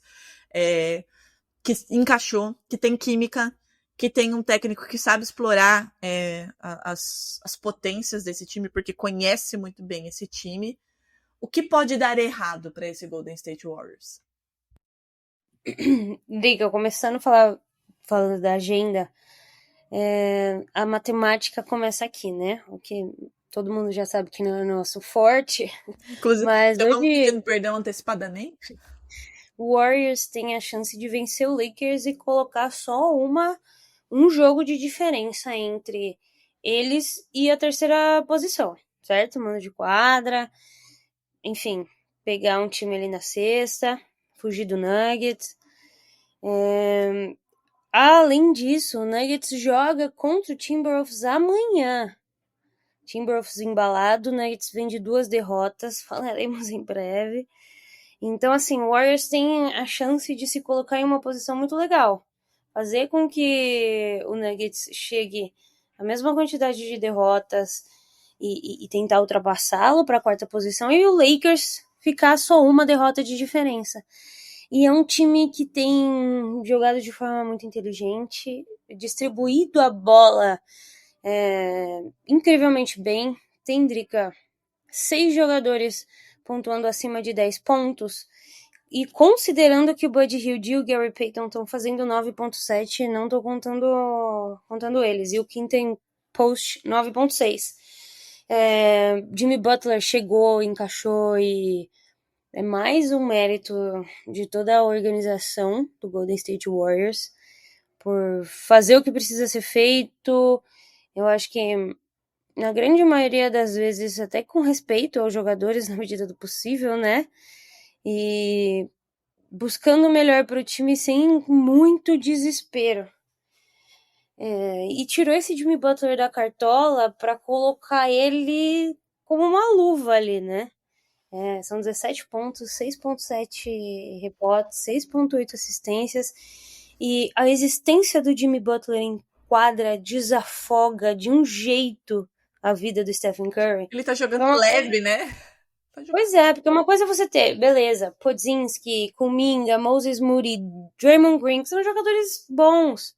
que encaixou, que tem química, que tem um técnico que sabe explorar as potências desse time, porque conhece muito bem esse time. O que pode dar errado para esse Golden State Warriors? Diga, começando falando da agenda, a matemática começa aqui, né? O que todo mundo já sabe que não é nosso forte. Inclusive, mas vamos hoje pedindo perdão antecipadamente. O Warriors tem a chance de vencer o Lakers e colocar só um jogo de diferença entre eles e a terceira posição, certo? Mano de quadra, enfim, pegar um time ali na sexta, fugir do Nuggets. Além disso, o Nuggets joga contra o Timberwolves amanhã. Timberwolves embalado, o Nuggets vem de 2 derrotas, falaremos em breve. Então, assim, o Warriors tem a chance de se colocar em uma posição muito legal. Fazer com que o Nuggets chegue à mesma quantidade de derrotas e tentar ultrapassá-lo para a 4ª posição, e o Lakers ficar só uma derrota de diferença. E é um time que tem jogado de forma muito inteligente, distribuído a bola incrivelmente bem. Tem, Drica, 6 jogadores pontuando acima de 10 pontos, e considerando que o Buddy Hield e o Gary Payton estão fazendo 9.7, não estou contando eles, e o Quinton Post 9.6. Jimmy Butler chegou, encaixou, e é mais um mérito de toda a organização do Golden State Warriors por fazer o que precisa ser feito. Eu acho que na grande maioria das vezes até com respeito aos jogadores na medida do possível, né? E buscando o melhor para o time sem muito desespero. E tirou esse Jimmy Butler da cartola para colocar ele como uma luva ali, né? São 17 pontos, 6.7 rebotes, 6.8 assistências, e a existência do Jimmy Butler em quadra desafoga de um jeito a vida do Stephen Curry. Ele tá jogando leve, né? Pois é, porque uma coisa é você ter, beleza, Podziemski, Kuminga, Moses Moody, Draymond Green, que são jogadores bons,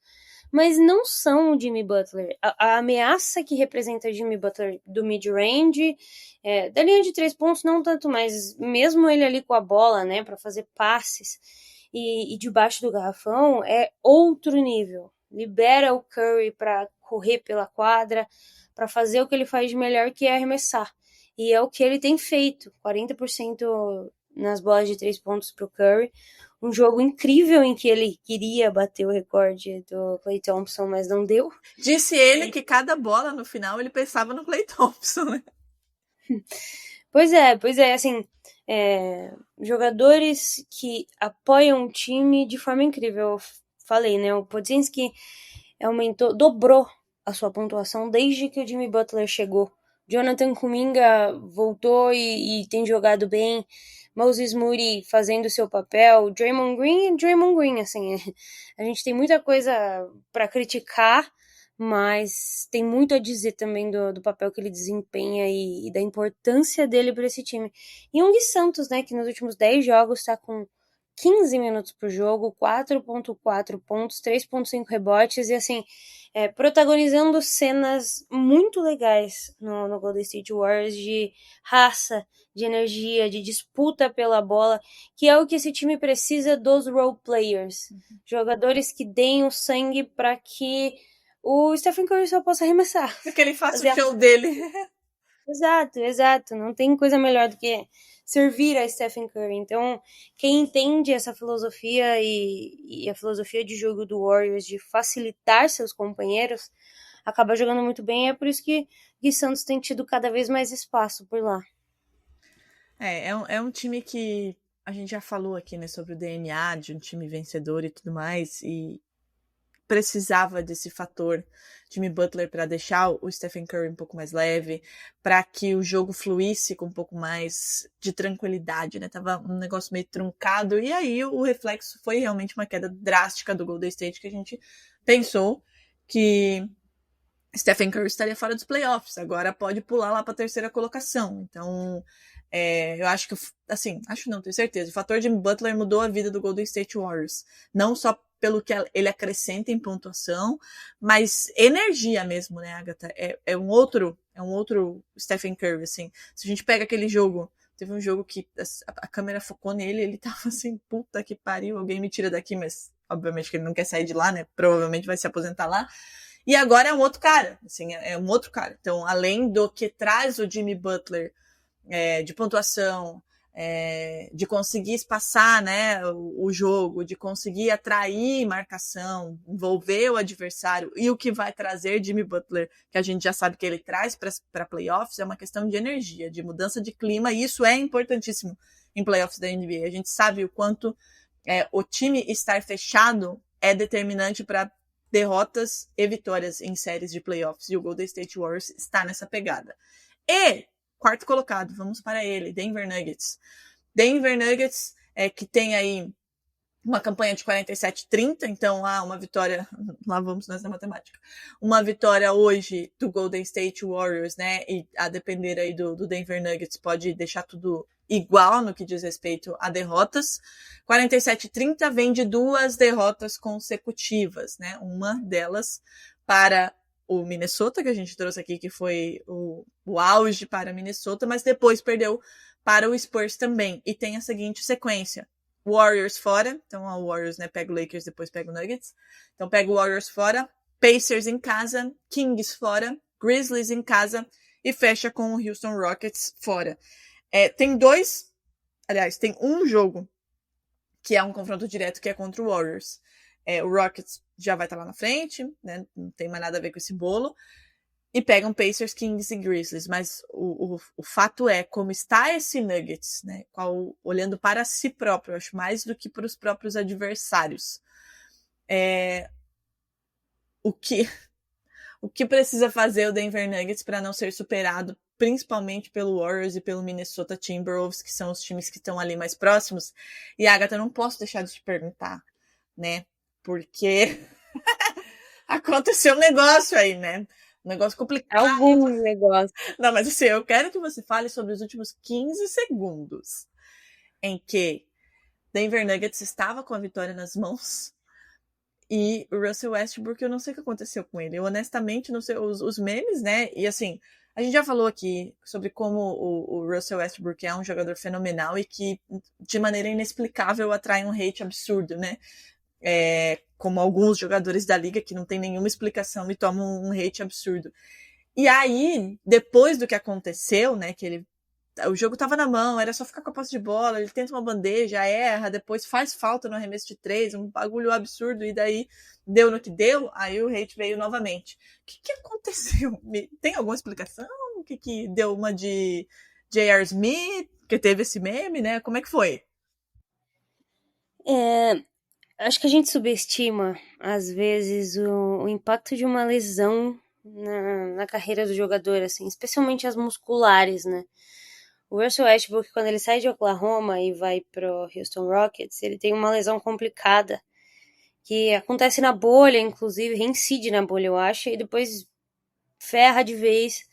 mas não são o Jimmy Butler. A ameaça que representa o Jimmy Butler do mid-range, da linha de 3 pontos não tanto, mas mesmo ele ali com a bola, né, para fazer passes e debaixo do garrafão, é outro nível. Libera o Curry para correr pela quadra, para fazer o que ele faz de melhor, que é arremessar. E é o que ele tem feito, 40% nas bolas de 3 pontos para o Curry. Um jogo incrível em que ele queria bater o recorde do Klay Thompson, mas não deu. Disse ele que cada bola no final ele pensava no Klay Thompson, né? Pois é, assim, jogadores que apoiam o time de forma incrível. Eu falei, né, o Podziemski dobrou a sua pontuação desde que o Jimmy Butler chegou. Jonathan Kuminga voltou e tem jogado bem. Moses Moody fazendo seu papel. Draymond Green, assim, a gente tem muita coisa para criticar, mas tem muito a dizer também do papel que ele desempenha e da importância dele para esse time. E o Gui Santos, né, que nos últimos 10 jogos está com 15 minutos por jogo, 4.4 pontos, 3.5 rebotes, e assim, protagonizando cenas muito legais no Golden State Warriors, de raça, de energia, de disputa pela bola, que é o que esse time precisa dos role players. Jogadores que deem o sangue para que o Stephen Curry só possa arremessar. Que ele faça o show dele. Exato. Não tem coisa melhor do que servir a Stephen Curry. Então, quem entende essa filosofia e a filosofia de jogo do Warriors de facilitar seus companheiros, acaba jogando muito bem. É por isso que Gui Santos tem tido cada vez mais espaço por lá. É um time que a gente já falou aqui, né, sobre o DNA de um time vencedor e tudo mais, e precisava desse fator Jimmy Butler para deixar o Stephen Curry um pouco mais leve, para que o jogo fluísse com um pouco mais de tranquilidade, né? Tava um negócio meio truncado, e aí o reflexo foi realmente uma queda drástica do Golden State, que a gente pensou que Stephen Curry estaria fora dos playoffs, agora pode pular lá para a 3ª colocação. Então, eu acho que, assim, tenho certeza, o fator Jimmy Butler mudou a vida do Golden State Warriors, não só pelo que ele acrescenta em pontuação, mas energia mesmo, né, Agatha? É um outro Stephen Curry, assim. Se a gente pega aquele jogo, teve um jogo que a câmera focou nele, ele tava assim, puta que pariu, alguém me tira daqui, mas obviamente que ele não quer sair de lá, né? Provavelmente vai se aposentar lá. E agora é um outro cara, assim, é um outro cara. Então, além do que traz o Jimmy Butler de pontuação, de conseguir espaçar, né, o jogo, de conseguir atrair marcação, envolver o adversário, e o que vai trazer Jimmy Butler, que a gente já sabe que ele traz para playoffs, é uma questão de energia, de mudança de clima, e isso é importantíssimo em playoffs da NBA. A gente sabe o quanto o time estar fechado é determinante para derrotas e vitórias em séries de playoffs. E o Golden State Warriors está nessa pegada. E, quarto colocado, vamos para ele, Denver Nuggets. Denver Nuggets, que tem aí uma campanha de 47-30, então uma vitória, lá vamos nós na matemática, uma vitória hoje do Golden State Warriors, né, e a depender aí do Denver Nuggets pode deixar tudo igual no que diz respeito a derrotas. 47-30 vem de 2 derrotas consecutivas, né, uma delas para o Minnesota, que a gente trouxe aqui, que foi o auge para Minnesota, mas depois perdeu para o Spurs também, e tem a seguinte sequência: Warriors fora, então o Warriors, né, pega o Lakers, depois pega o Nuggets, então pega o Warriors fora, Pacers em casa, Kings fora, Grizzlies em casa, e fecha com o Houston Rockets fora. Tem um jogo que é um confronto direto, que é contra o Warriors. O Rockets já vai estar lá na frente, né, não tem mais nada a ver com esse bolo, e pegam Pacers, Kings e Grizzlies, mas o fato é como está esse Nuggets, né, olhando para si próprio, eu acho, mais do que para os próprios adversários. O que precisa fazer o Denver Nuggets para não ser superado, principalmente pelo Warriors e pelo Minnesota Timberwolves, que são os times que estão ali mais próximos? E, Agatha, eu não posso deixar de te perguntar, né, porque aconteceu um negócio aí, né? Um negócio complicado. Alguns negócios. Não, mas assim, eu quero que você fale sobre os últimos 15 segundos em que Denver Nuggets estava com a vitória nas mãos e o Russell Westbrook, eu não sei o que aconteceu com ele. Eu honestamente não sei, os memes, né? E assim, a gente já falou aqui sobre como o Russell Westbrook é um jogador fenomenal e que de maneira inexplicável atrai um hate absurdo, né? Como alguns jogadores da liga que não tem nenhuma explicação e tomam um hate absurdo. E aí, depois do que aconteceu, né, que o jogo tava na mão, era só ficar com a posse de bola, ele tenta uma bandeja, erra, depois faz falta no arremesso de 3, um bagulho absurdo, e daí deu no que deu, aí o hate veio novamente. O que aconteceu? Tem alguma explicação? O que deu uma de J.R. Smith, que teve esse meme, né? Como é que foi? Acho que a gente subestima, às vezes, o impacto de uma lesão na carreira do jogador, assim, especialmente as musculares, né? O Russell Westbrook, quando ele sai de Oklahoma e vai pro Houston Rockets, ele tem uma lesão complicada, que acontece na bolha, inclusive, reincide na bolha, eu acho, e depois ferra de vez.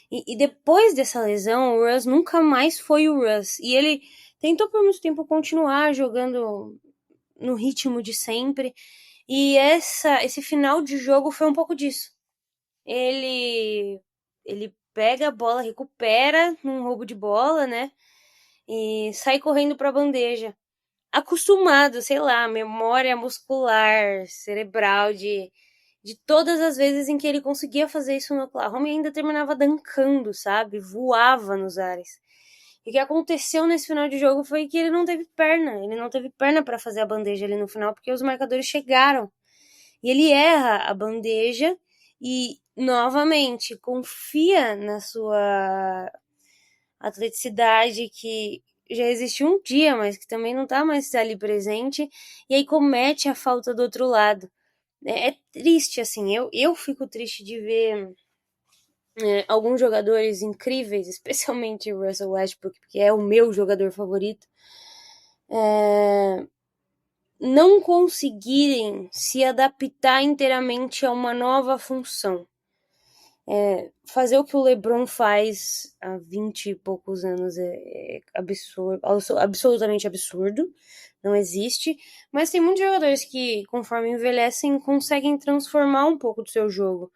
E depois dessa lesão, o Russ nunca mais foi o Russ. E ele tentou por muito tempo continuar jogando no ritmo de sempre, e esse final de jogo foi um pouco disso. Ele pega a bola, recupera num roubo de bola, né, e sai correndo pra bandeja. Acostumado, sei lá, memória muscular, cerebral de todas as vezes em que ele conseguia fazer isso no Oklahoma e ainda terminava dancando, sabe, voava nos ares. E o que aconteceu nesse final de jogo foi que ele não teve perna para fazer a bandeja ali no final, porque os marcadores chegaram. E ele erra a bandeja e, novamente, confia na sua atleticidade, que já existe um dia, mas que também não tá mais ali presente, e aí comete a falta do outro lado. É triste, assim, eu fico triste de ver alguns jogadores incríveis, especialmente o Russell Westbrook, que é o meu jogador favorito, não conseguirem se adaptar inteiramente a uma nova função. Fazer o que o LeBron faz há 20 e poucos anos é absurdo, absolutamente absurdo, não existe, mas tem muitos jogadores que, conforme envelhecem, conseguem transformar um pouco do seu jogo.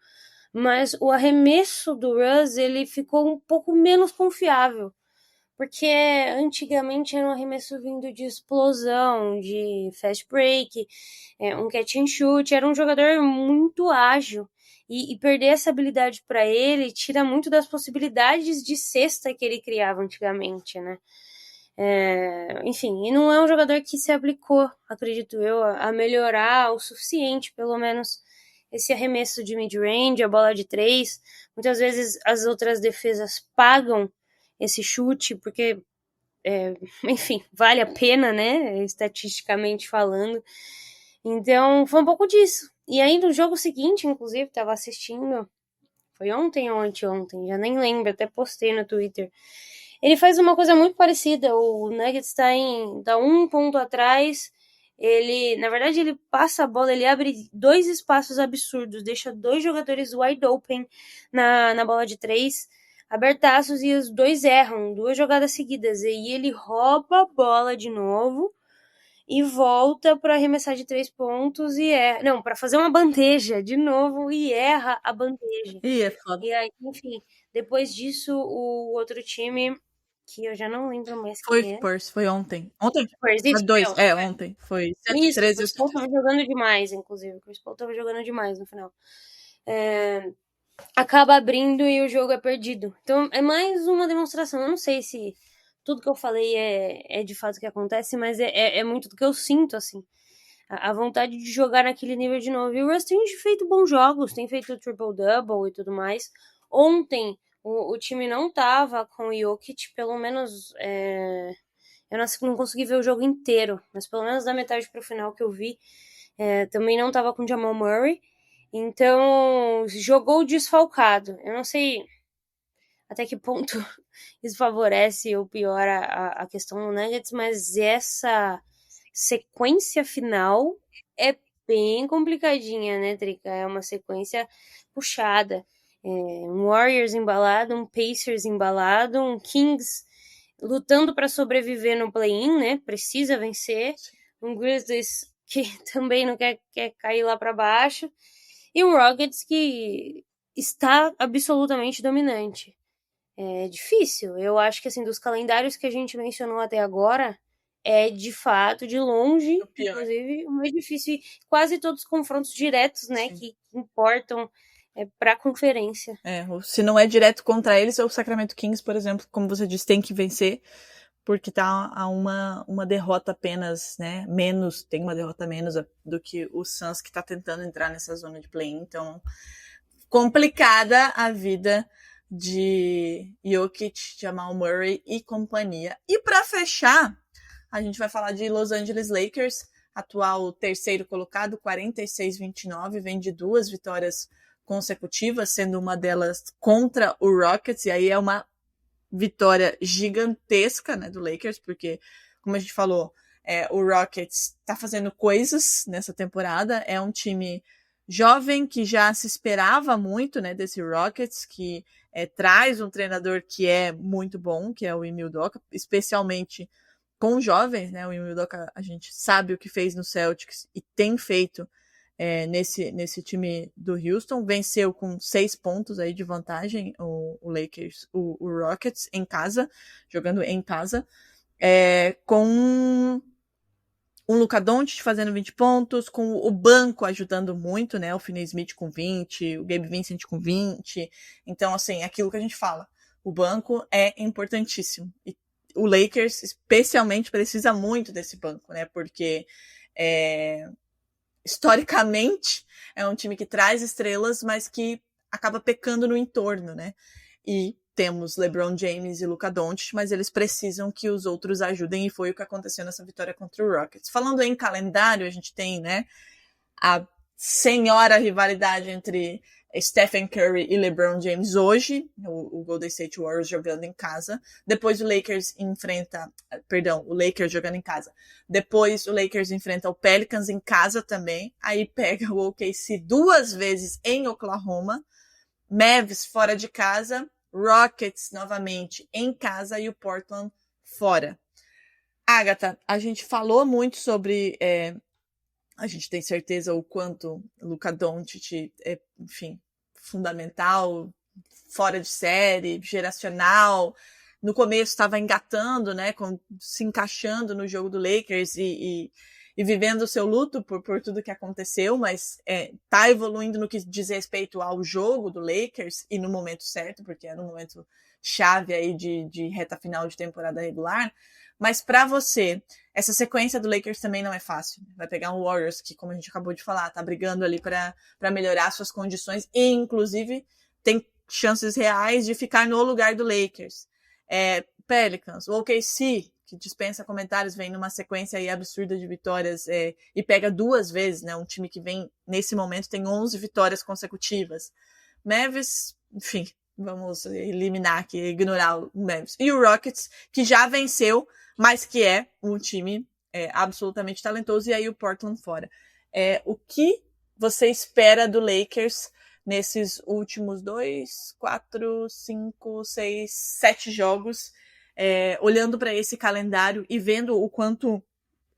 Mas o arremesso do Russ, ele ficou um pouco menos confiável, porque antigamente era um arremesso vindo de explosão, de fast break, um catch and shoot, era um jogador muito ágil, e perder essa habilidade para ele tira muito das possibilidades de cesta que ele criava antigamente, né? Enfim, e não é um jogador que se aplicou, acredito eu, a melhorar o suficiente, pelo menos, esse arremesso de mid-range, a bola de 3. Muitas vezes as outras defesas pagam esse chute, porque enfim, vale a pena, né? Estatisticamente falando. Então, foi um pouco disso. E aí, no jogo seguinte, inclusive, tava assistindo. Foi ontem ou anteontem, já nem lembro, até postei no Twitter. Ele faz uma coisa muito parecida. O Nuggets tá um ponto atrás. Na verdade, ele passa a bola, ele abre 2 espaços absurdos, deixa 2 jogadores wide open na bola de 3, abertaços, e os 2 erram, 2 jogadas seguidas. E aí ele rouba a bola de novo e volta para arremessar de 3 pontos e erra. Não, para fazer uma bandeja de novo e erra a bandeja. Ih, é foda. E aí, enfim, depois disso, o outro time, que eu já não lembro mais Foi quem é. Spurs, foi ontem. Ontem? Spurs, isso, Dois, ontem. Foi Isso, 7-13. o Chris Paul tava jogando demais, inclusive. O Chris Paul tava jogando demais no final. Acaba abrindo e o jogo é perdido. Então, é mais uma demonstração. Eu não sei se tudo que eu falei é de fato o que acontece, mas é muito do que eu sinto, assim. A vontade de jogar naquele nível de novo. E o Russ tem feito bons jogos, tem feito triple-double e tudo mais. Ontem, o time não tava com o Jokic, pelo menos... Eu não consegui ver o jogo inteiro, mas pelo menos da metade pro final que eu vi, também não tava com o Jamal Murray. Então, jogou desfalcado. Eu não sei até que ponto isso favorece ou piora a questão do Nuggets, mas essa sequência final é bem complicadinha, né, Drica? É uma sequência puxada. Um Warriors embalado, um Pacers embalado, um Kings lutando para sobreviver no play-in, né? Precisa vencer. Um Grizzlies que também não quer cair lá para baixo. E um Rockets que está absolutamente dominante. É difícil. Eu acho que, assim, dos calendários que a gente mencionou até agora, é de fato, de longe, inclusive, o mais difícil. E quase todos os confrontos diretos, né? Sim. Que importam para a conferência. Se não é direto contra eles, o Sacramento Kings, por exemplo, como você disse, tem que vencer, porque tá a uma derrota apenas, né, menos, tem uma derrota menos do que o Suns, que tá tentando entrar nessa zona de play-in. Então, complicada a vida de Jokic, Jamal Murray e companhia. E para fechar, a gente vai falar de Los Angeles Lakers, atual terceiro colocado, 46-29, vem de 2 vitórias consecutivas, sendo uma delas contra o Rockets, e aí é uma vitória gigantesca, né, do Lakers, porque, como a gente falou, o Rockets tá fazendo coisas nessa temporada, é um time jovem que já se esperava muito, né, desse Rockets, que traz um treinador que é muito bom, que é o Ime Udoka, especialmente com jovens, né, o Ime Udoka, a gente sabe o que fez no Celtics e tem feito nesse time do Houston, venceu com 6 pontos aí de vantagem o Lakers, o Rockets em casa, jogando em casa, com um Luka Doncic fazendo 20 pontos, com o banco ajudando muito, né, o Finney-Smith com 20, o Gabe Vincent com 20, então, assim, aquilo que a gente fala, o banco é importantíssimo, e o Lakers especialmente precisa muito desse banco, né, porque historicamente, é um time que traz estrelas, mas que acaba pecando no entorno, né? E temos LeBron James e Luka Doncic, mas eles precisam que os outros ajudem, e foi o que aconteceu nessa vitória contra o Rockets. Falando em calendário, a gente tem, né, a senhora rivalidade entre Stephen Curry e LeBron James hoje, o Golden State Warriors jogando em casa. Depois o Lakers jogando em casa. Depois o Lakers enfrenta o Pelicans em casa também. Aí pega o OKC 2 vezes em Oklahoma. Mavs fora de casa. Rockets novamente em casa e o Portland fora. Agatha, a gente falou muito sobre... a gente tem certeza o quanto Luka Doncic é, enfim, fundamental, fora de série, geracional. No começo estava engatando, né, se encaixando no jogo do Lakers e vivendo o seu luto por tudo que aconteceu, mas tá evoluindo no que diz respeito ao jogo do Lakers e no momento certo, porque era um momento chave aí de reta final de temporada regular. Mas para você, essa sequência do Lakers também não é fácil. Vai pegar um Warriors que, como a gente acabou de falar, tá brigando ali para melhorar suas condições e, inclusive, tem chances reais de ficar no lugar do Lakers. Pelicans. O OKC, que dispensa comentários, vem numa sequência aí absurda de vitórias e pega 2 vezes, né? Um time que vem, nesse momento, tem 11 vitórias consecutivas. Mavis, enfim, vamos eliminar aqui, ignorar o Mavis. E o Rockets, que já venceu, mas que é um time absolutamente talentoso, e aí o Portland fora. O que você espera do Lakers nesses últimos 2, 4, 5, 6, 7 jogos, olhando para esse calendário e vendo o quanto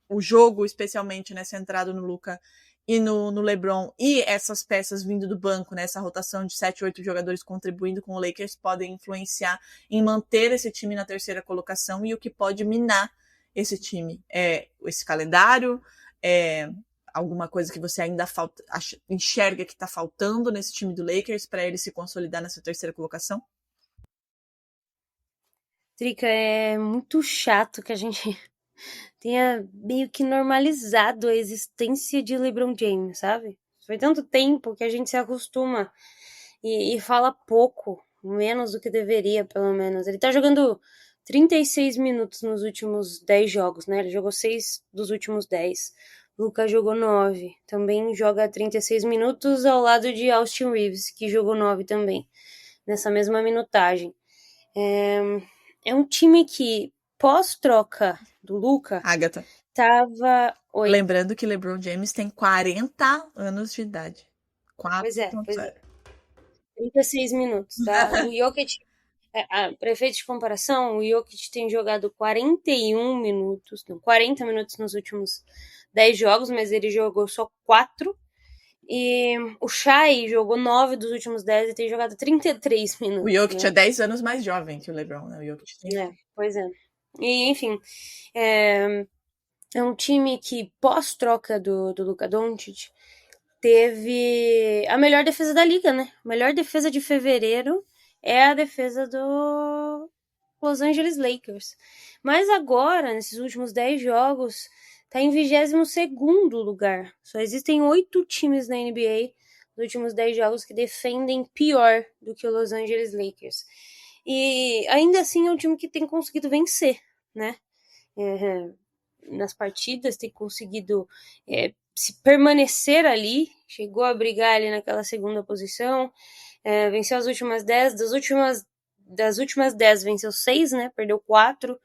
o jogo, especialmente, né, centrado no Luka e no LeBron, e essas peças vindo do banco, né, essa rotação de 7, 8 jogadores contribuindo com o Lakers, podem influenciar em manter esse time na terceira colocação, e o que pode minar esse time? Esse calendário? Alguma coisa que você ainda enxerga que está faltando nesse time do Lakers para ele se consolidar nessa terceira colocação? Drica, é muito chato que a gente tenha meio que normalizado a existência de LeBron James, sabe? Foi tanto tempo que a gente se acostuma e fala pouco, menos do que deveria, pelo menos. Ele tá jogando 36 minutos nos últimos 10 jogos, né? Ele jogou 6 dos últimos 10. Luka jogou 9. Também joga 36 minutos ao lado de Austin Reeves, que jogou 9 também, nessa mesma minutagem. É um time que, pós-troca do Luka, Agatha, tava... Oi. Lembrando que LeBron James tem 40 anos de idade. Pois é. 36 minutos, tá? O Jokic, para efeito de comparação, o Jokic tem jogado 40 minutos nos últimos 10 jogos, mas ele jogou só 4. E o Shai jogou 9 dos últimos 10 e tem jogado 33 minutos. O Jokic é 10 anos mais jovem que o LeBron, né? O Jokic tem... Pois é. E, enfim, é um time que, pós-troca do Luka Doncic, teve a melhor defesa da liga, né? A melhor defesa de fevereiro é a defesa do Los Angeles Lakers. Mas agora, nesses últimos 10 jogos, tá em 22º lugar. Só existem 8 times na NBA nos últimos 10 jogos que defendem pior do que o Los Angeles Lakers. E ainda assim é um time que tem conseguido vencer, né? Nas partidas, tem conseguido se permanecer ali, chegou a brigar ali naquela segunda posição, venceu as últimas 10, das últimas 10 venceu 6, né? Perdeu 4.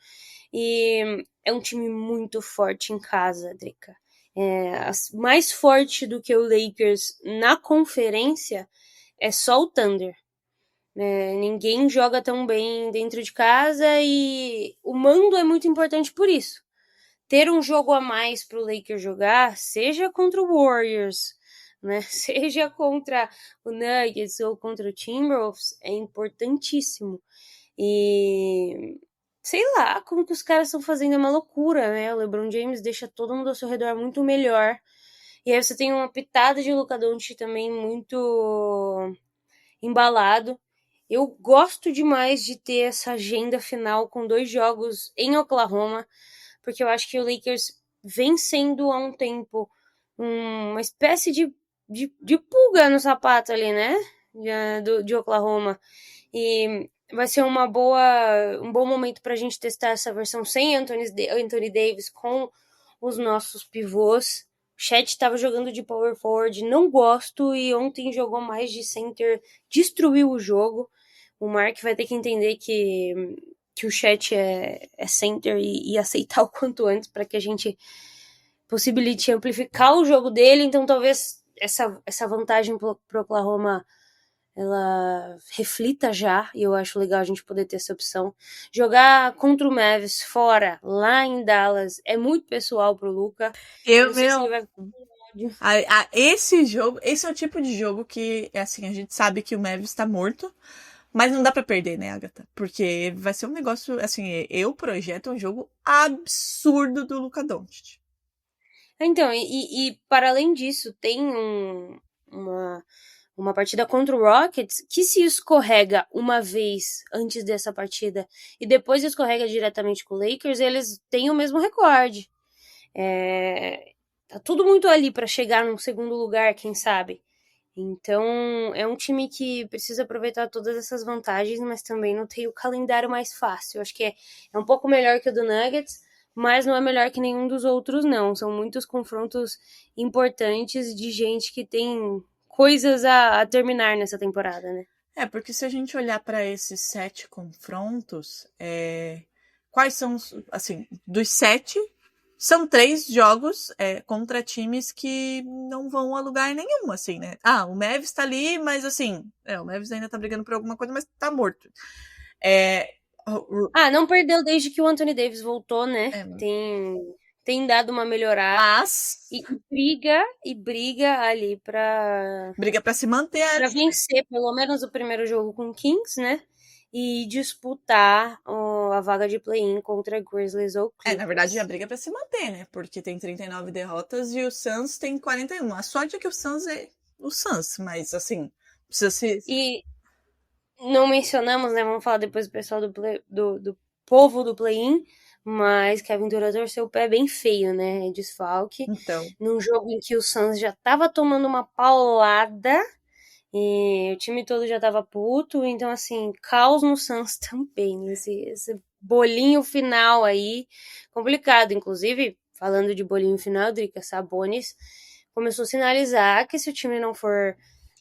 E é um time muito forte em casa, Drica. Mais forte do que o Lakers na conferência é só o Thunder. Ninguém joga tão bem dentro de casa e o mando é muito importante por isso. Ter um jogo a mais para o Lakers jogar, seja contra o Warriors, né, seja contra o Nuggets ou contra o Timberwolves, é importantíssimo. E sei lá como que os caras estão fazendo, é uma loucura, né? O LeBron James deixa todo mundo ao seu redor muito melhor. E aí você tem uma pitada de Luka Doncic também muito embalado. Eu gosto demais de ter essa agenda final com 2 jogos em Oklahoma, porque eu acho que o Lakers vem sendo há um tempo uma espécie de pulga no sapato ali, né? De Oklahoma. E vai ser um bom momento pra gente testar essa versão sem Anthony Davis com os nossos pivôs. O Chet estava jogando de power forward, não gosto, e ontem jogou mais de center, destruiu o jogo. O Mark vai ter que entender que o Chet é center e aceitar o quanto antes para que a gente possibilite amplificar o jogo dele. Então talvez essa vantagem pro Oklahoma ela reflita já, e eu acho legal a gente poder ter essa opção. Jogar contra o Mavis fora, lá em Dallas, é muito pessoal pro Luka. Esse jogo, esse é o tipo de jogo que, assim, a gente sabe que o Mavis tá morto, mas não dá pra perder, né, Agatha? Porque vai ser um negócio, assim, eu projeto um jogo absurdo do Luka Doncic. Então, e para além disso, tem uma partida contra o Rockets que se escorrega uma vez antes dessa partida e depois escorrega diretamente com o Lakers, eles têm o mesmo recorde. Tá tudo muito ali para chegar num segundo lugar, quem sabe. Então, é um time que precisa aproveitar todas essas vantagens, mas também não tem o calendário mais fácil. Acho que é um pouco melhor que o do Nuggets, mas não é melhor que nenhum dos outros, não. São muitos confrontos importantes de gente que tem coisas a terminar nessa temporada, né? Porque se a gente olhar para esses 7 confrontos, quais são, assim, dos 7, são 3 jogos contra times que não vão a lugar nenhum, assim, né? O Mavs tá ali, mas assim, o Mavs ainda tá brigando por alguma coisa, mas tá morto. Não perdeu desde que o Anthony Davis voltou, né? Tem dado uma melhorada. Mas E briga ali briga pra se manter. Pra vencer pelo menos o primeiro jogo com o Kings, né? E disputar a vaga de play-in contra Grizzlies ou Clippers. Na verdade, a briga é pra se manter, né? Porque tem 39 derrotas e o Suns tem 41. A sorte é que o Suns é o Suns, mas assim, precisa se... E não mencionamos, né? Vamos falar depois do pessoal do povo do play-in, mas Kevin Durant torceu o pé bem feio, né? Desfalque. Então. Num jogo em que o Suns já tava tomando uma paulada e o time todo já tava puto, então assim, caos no Suns também, esse bolinho final aí, complicado. Inclusive, falando de bolinho final, Drica, Sabonis começou a sinalizar que se o time não for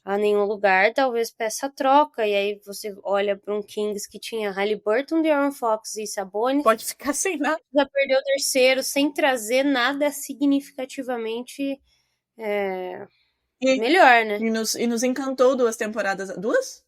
a nenhum lugar, talvez peça troca, e aí você olha para um Kings que tinha Haliburton, De'Aaron Fox e Sabonis, pode ficar sem nada. Já perdeu o terceiro, sem trazer nada significativamente melhor, né? E nos encantou 2 temporadas... 2?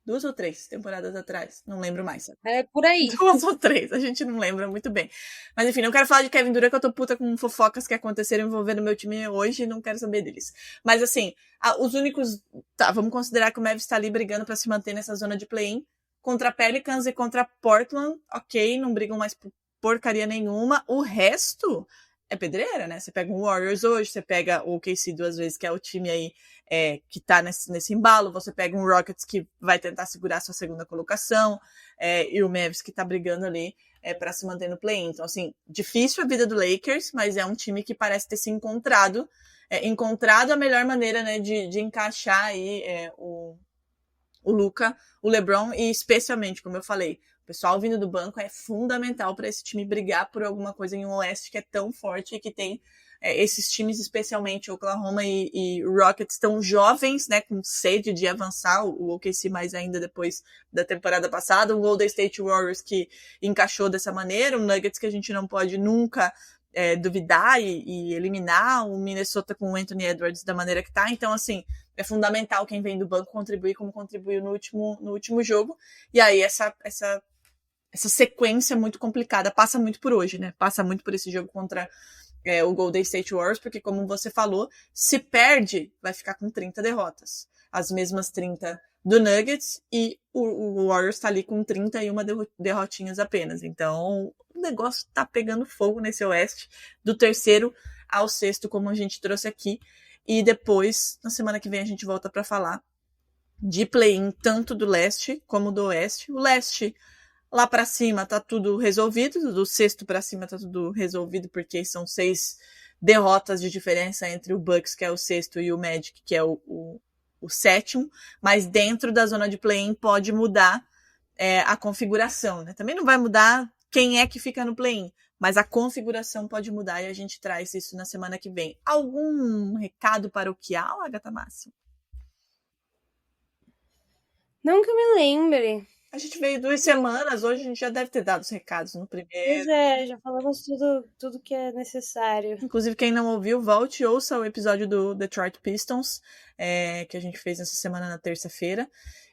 2 ou 3 temporadas atrás, não lembro mais. É por aí. 2 ou 3, a gente não lembra muito bem. Mas enfim, não quero falar de Kevin Durant, que eu tô puta com fofocas que aconteceram envolvendo meu time hoje e não quero saber deles. Mas assim, os únicos... Tá, vamos considerar que o Mavs tá ali brigando pra se manter nessa zona de play-in. Contra Pelicans e contra Portland, ok, não brigam mais por porcaria nenhuma. O resto é pedreira, né? Você pega o Warriors hoje, você pega o OKC 2 vezes, que é o time aí que tá nesse embalo, você pega um Rockets que vai tentar segurar sua segunda colocação, e o Mavs que tá brigando ali para se manter no play-in. Então, assim, difícil a vida do Lakers, mas é um time que parece ter se encontrado a melhor maneira, né, de encaixar aí o Luka, o LeBron, e especialmente, como eu falei, o pessoal vindo do banco é fundamental para esse time brigar por alguma coisa em um Oeste que é tão forte e que tem esses times, especialmente Oklahoma e Rockets, tão jovens, né, com sede de avançar, o OKC mais ainda depois da temporada passada, o Golden State Warriors que encaixou dessa maneira, o Nuggets que a gente não pode nunca duvidar e eliminar, o Minnesota com o Anthony Edwards da maneira que tá. Então, assim, é fundamental quem vem do banco contribuir como contribuiu no último jogo. E aí essa sequência muito complicada passa muito por hoje, né? Passa muito por esse jogo contra o Golden State Warriors, porque como você falou, se perde, vai ficar com 30 derrotas. As mesmas 30 do Nuggets, e o Warriors tá ali com 31 derrotinhas apenas. Então, o negócio tá pegando fogo nesse Oeste, do terceiro ao sexto, como a gente trouxe aqui. E depois, na semana que vem, a gente volta para falar de play-in, tanto do leste como do oeste. O leste, lá para cima, tá tudo resolvido. Do sexto para cima tá tudo resolvido, porque são 6 derrotas de diferença entre o Bucks, que é o sexto, e o Magic, que é o sétimo. Mas dentro da zona de play-in pode mudar a configuração, né? Também não vai mudar quem é que fica no play-in, mas a configuração pode mudar, e a gente traz isso na semana que vem. Algum recado paroquial, Agatha Massa? Não que eu me lembre. A gente veio 2 semanas, hoje a gente já deve ter dado os recados no primeiro. Pois já falamos tudo que é necessário. Inclusive, quem não ouviu, volte e ouça o episódio do Detroit Pistons, que a gente fez essa semana na terça-feira.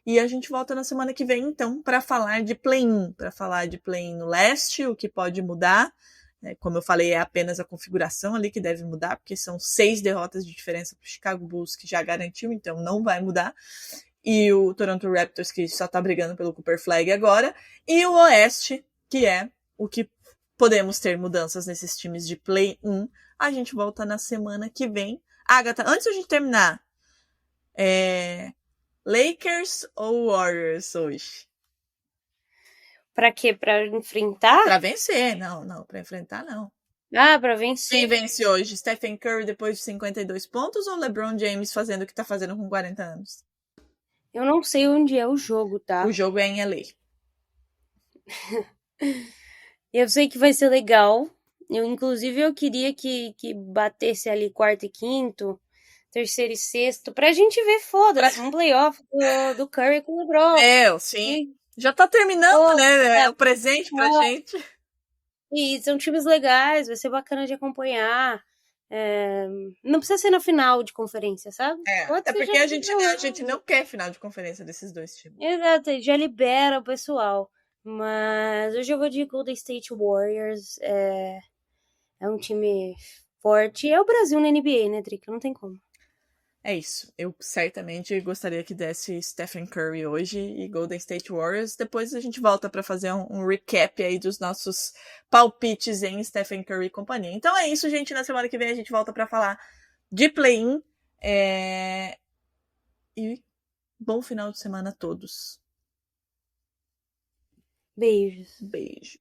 E a gente volta na semana que vem, então, para falar de play-in. Para falar de play-in no leste, o que pode mudar. Como eu falei, é apenas a configuração ali que deve mudar, porque são 6 derrotas de diferença para o Chicago Bulls, que já garantiu, então não vai mudar. E o Toronto Raptors, que só tá brigando pelo Cooper Flag agora. E o Oeste, que é o que podemos ter mudanças nesses times de play-in. A gente volta na semana que vem. Agatha, antes de a gente terminar, Lakers ou Warriors hoje? Pra quê? Pra enfrentar? Pra vencer. Não, pra enfrentar não. Ah, pra Quem vencer. vence hoje? Stephen Curry depois de 52 pontos ou LeBron James fazendo o que tá fazendo com 40 anos? Eu não sei onde é o jogo, tá? O jogo é em LA. Eu sei que vai ser legal. Inclusive, eu queria que batesse ali quarto e quinto, terceiro e sexto, pra gente ver, foda-se, um playoff do Curry com o LeBron. Sim. E, Já tá terminando, pô, né? É o presente pra gente. e são times legais, vai ser bacana de acompanhar. Não precisa ser na final de conferência, sabe? Pode É ser porque já. a gente não quer final de conferência desses dois times. Exato, já libera o pessoal. Mas hoje eu vou de Golden State Warriors. É um time forte. É o Brasil na NBA, né, Drica? Não tem como. É isso. Eu certamente gostaria que desse Stephen Curry hoje e Golden State Warriors. Depois a gente volta para fazer um recap aí dos nossos palpites em Stephen Curry e companhia. Então é isso, gente. Na semana que vem a gente volta para falar de play-in. E bom final de semana a todos. Beijos. Beijo.